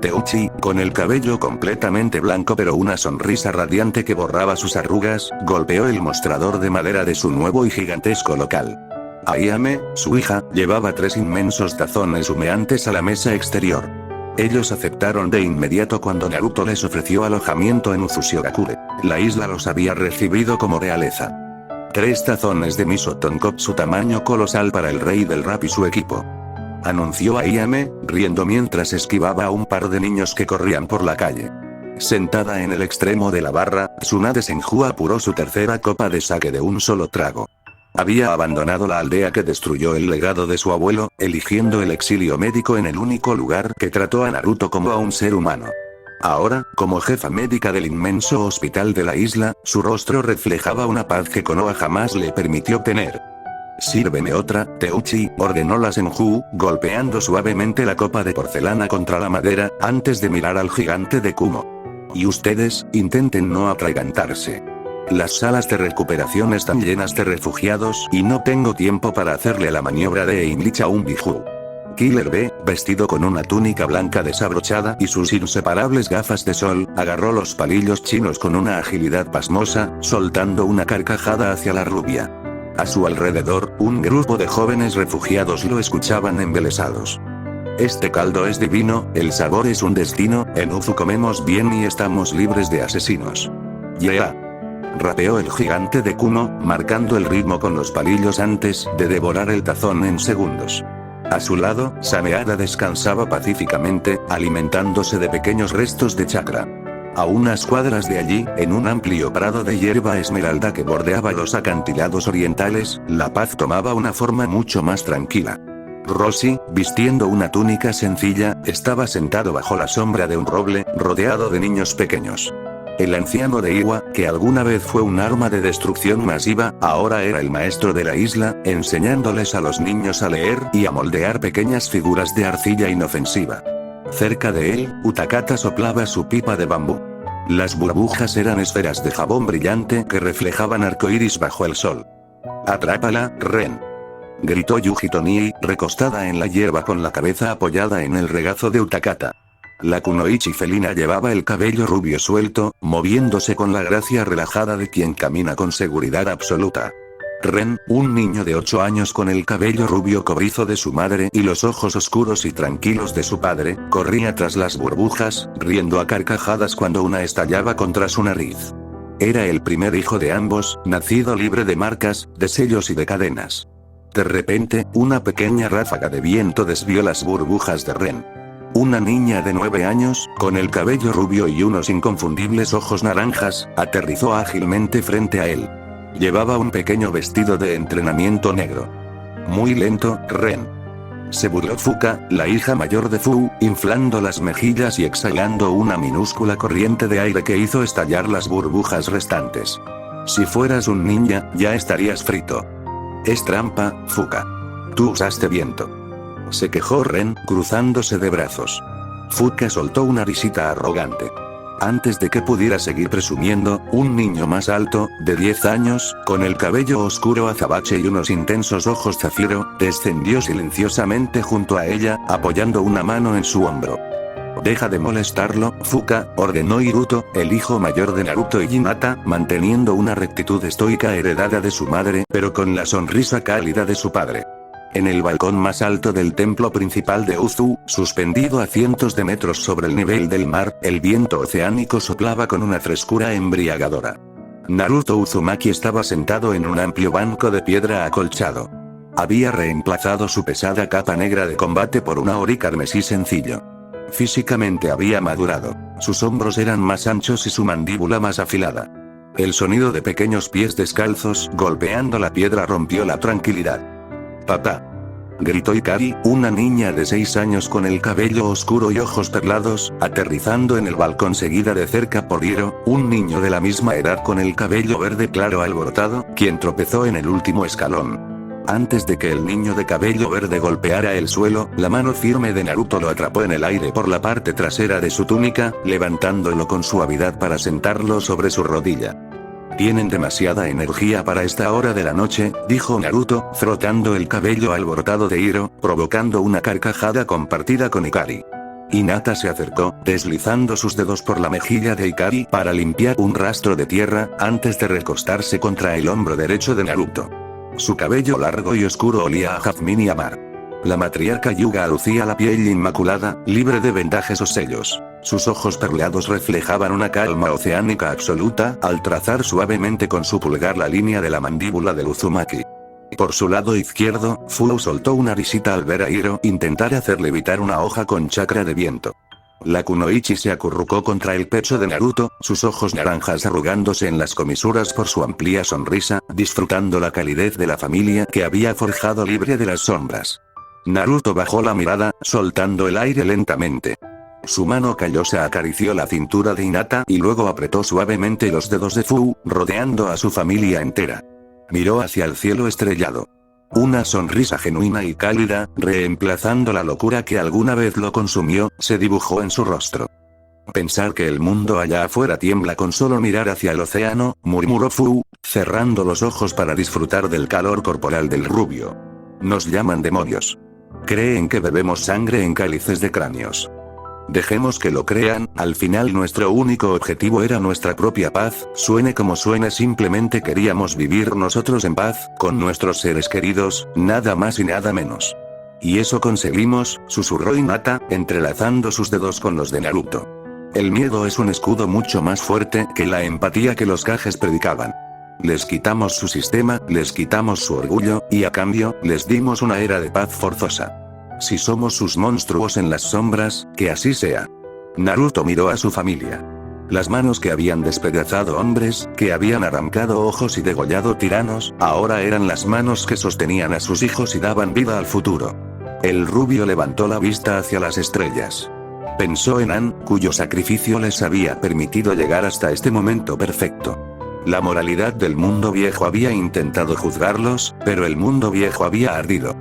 Teuchi, con el cabello completamente blanco pero una sonrisa radiante que borraba sus arrugas, golpeó el mostrador de madera de su nuevo y gigantesco local. Ayame, su hija, llevaba 3 inmensos tazones humeantes a la mesa exterior. Ellos aceptaron de inmediato cuando Naruto les ofreció alojamiento en Uzushigakure. La isla los había recibido como realeza. 3 tazones de miso tonkotsu tamaño colosal para el rey del rap y su equipo. Anunció Ayame, riendo mientras esquivaba a un par de niños que corrían por la calle. Sentada en el extremo de la barra, Tsunade Senju apuró su tercera copa de sake de un solo trago. Había abandonado la aldea que destruyó el legado de su abuelo, eligiendo el exilio médico en el único lugar que trató a Naruto como a un ser humano. Ahora, como jefa médica del inmenso hospital de la isla, su rostro reflejaba una paz que Konoha jamás le permitió tener. «Sírveme otra, Teuchi», ordenó la Senju, golpeando suavemente la copa de porcelana contra la madera, antes de mirar al gigante de Kumo. «Y ustedes, intenten no atragantarse. Las salas de recuperación están llenas de refugiados y no tengo tiempo para hacerle la maniobra de Enlich a un Biju». Killer B, vestido con una túnica blanca desabrochada y sus inseparables gafas de sol, agarró los palillos chinos con una agilidad pasmosa, soltando una carcajada hacia la rubia. A su alrededor, un grupo de jóvenes refugiados lo escuchaban embelesados. «Este caldo es divino, el sabor es un destino, en Uzu comemos bien y estamos libres de asesinos». «Yeah», rapeó el gigante de Kumo, marcando el ritmo con los palillos antes de devorar el tazón en segundos. A su lado, Sameada descansaba pacíficamente, alimentándose de pequeños restos de chakra. A unas cuadras de allí, en un amplio prado de hierba esmeralda que bordeaba los acantilados orientales, la paz tomaba una forma mucho más tranquila. Rossi, vistiendo una túnica sencilla, estaba sentado bajo la sombra de un roble, rodeado de niños pequeños. El anciano de Iwa, que alguna vez fue un arma de destrucción masiva, ahora era el maestro de la isla, enseñándoles a los niños a leer y a moldear pequeñas figuras de arcilla inofensiva. Cerca de él, Utakata soplaba su pipa de bambú. Las burbujas eran esferas de jabón brillante que reflejaban arcoíris bajo el sol. «Atrápala, Ren», gritó Yuji recostada en la hierba con la cabeza apoyada en el regazo de Utakata. La kunoichi felina llevaba el cabello rubio suelto, moviéndose con la gracia relajada de quien camina con seguridad absoluta. Ren, un niño de 8 años con el cabello rubio cobrizo de su madre y los ojos oscuros y tranquilos de su padre, corría tras las burbujas, riendo a carcajadas cuando una estallaba contra su nariz. Era el primer hijo de ambos, nacido libre de marcas, de sellos y de cadenas. De repente, una pequeña ráfaga de viento desvió las burbujas de Ren. Una niña de 9 años, con el cabello rubio y unos inconfundibles ojos naranjas, aterrizó ágilmente frente a él. Llevaba un pequeño vestido de entrenamiento negro. «Muy lento, Ren», se burló Fuka, la hija mayor de Fu, inflando las mejillas y exhalando una minúscula corriente de aire que hizo estallar las burbujas restantes. «Si fueras un ninja, ya estarías frito». «Es trampa, Fuka. Tú usaste viento», se quejó Ren, cruzándose de brazos. Fuka soltó una risita arrogante. Antes de que pudiera seguir presumiendo, un niño más alto, de 10 años, con el cabello oscuro azabache y unos intensos ojos zafiro, descendió silenciosamente junto a ella, apoyando una mano en su hombro. «Deja de molestarlo, Fuka», ordenó Hiruto, el hijo mayor de Naruto y Hinata, manteniendo una rectitud estoica heredada de su madre, pero con la sonrisa cálida de su padre. En el balcón más alto del templo principal de Uzu, suspendido a cientos de metros sobre el nivel del mar, el viento oceánico soplaba con una frescura embriagadora. Naruto Uzumaki estaba sentado en un amplio banco de piedra acolchado. Había reemplazado su pesada capa negra de combate por un ori carmesí sencillo. Físicamente había madurado, sus hombros eran más anchos y su mandíbula más afilada. El sonido de pequeños pies descalzos golpeando la piedra rompió la tranquilidad. «Papá», gritó Ikari, una niña de 6 años con el cabello oscuro y ojos perlados, aterrizando en el balcón seguida de cerca por Hiro, un niño de la misma edad con el cabello verde claro alborotado, quien tropezó en el último escalón. Antes de que el niño de cabello verde golpeara el suelo, la mano firme de Naruto lo atrapó en el aire por la parte trasera de su túnica, levantándolo con suavidad para sentarlo sobre su rodilla. «Tienen demasiada energía para esta hora de la noche», dijo Naruto, frotando el cabello alborotado de Hiro, provocando una carcajada compartida con Ikari. Hinata se acercó, deslizando sus dedos por la mejilla de Ikari para limpiar un rastro de tierra, antes de recostarse contra el hombro derecho de Naruto. Su cabello largo y oscuro olía a jazmín y a mar. La matriarca Hyuga lucía la piel inmaculada, libre de vendajes o sellos. Sus ojos perleados reflejaban una calma oceánica absoluta, al trazar suavemente con su pulgar la línea de la mandíbula del Uzumaki. Por su lado izquierdo, Fu soltó una risita al ver a Hiro intentar hacer levitar una hoja con chakra de viento. La kunoichi se acurrucó contra el pecho de Naruto, sus ojos naranjas arrugándose en las comisuras por su amplia sonrisa, disfrutando la calidez de la familia que había forjado libre de las sombras. Naruto bajó la mirada, soltando el aire lentamente. Su mano callosa acarició la cintura de Hinata y luego apretó suavemente los dedos de Fu, rodeando a su familia entera. Miró hacia el cielo estrellado. Una sonrisa genuina y cálida, reemplazando la locura que alguna vez lo consumió, se dibujó en su rostro. «Pensar que el mundo allá afuera tiembla con solo mirar hacia el océano», murmuró Fu, cerrando los ojos para disfrutar del calor corporal del rubio. «Nos llaman demonios. Creen que bebemos sangre en cálices de cráneos. Dejemos que lo crean, al final nuestro único objetivo era nuestra propia paz, suene como suene, simplemente queríamos vivir nosotros en paz, con nuestros seres queridos, nada más y nada menos. Y eso conseguimos», susurró Hinata, entrelazando sus dedos con los de Naruto. «El miedo es un escudo mucho más fuerte que la empatía que los Kages predicaban. Les quitamos su sistema, les quitamos su orgullo, y a cambio, les dimos una era de paz forzosa. Si somos sus monstruos en las sombras, que así sea. Naruto miró a su familia. Las manos que habían despedazado hombres, que habían arrancado ojos y degollado tiranos, ahora eran las manos que sostenían a sus hijos y daban vida al futuro. El rubio levantó la vista hacia las estrellas. Pensó en An, cuyo sacrificio les había permitido llegar hasta este momento perfecto. La moralidad del mundo viejo había intentado juzgarlos, pero el mundo viejo había ardido.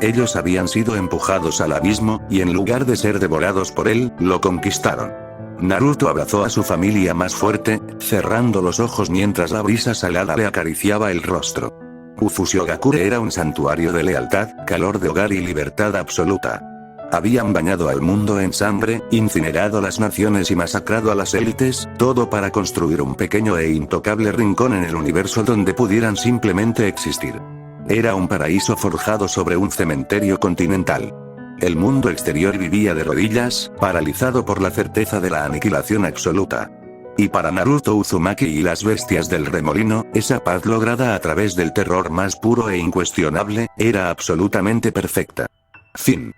Ellos habían sido empujados al abismo, y en lugar de ser devorados por él, lo conquistaron. Naruto abrazó a su familia más fuerte, cerrando los ojos mientras la brisa salada le acariciaba el rostro. Ufushigakure era un santuario de lealtad, calor de hogar y libertad absoluta. Habían bañado al mundo en sangre, incinerado las naciones y masacrado a las élites, todo para construir un pequeño e intocable rincón en el universo donde pudieran simplemente existir. Era un paraíso forjado sobre un cementerio continental. El mundo exterior vivía de rodillas, paralizado por la certeza de la aniquilación absoluta. Y para Naruto Uzumaki y las bestias del remolino, esa paz lograda a través del terror más puro e incuestionable, era absolutamente perfecta. Fin.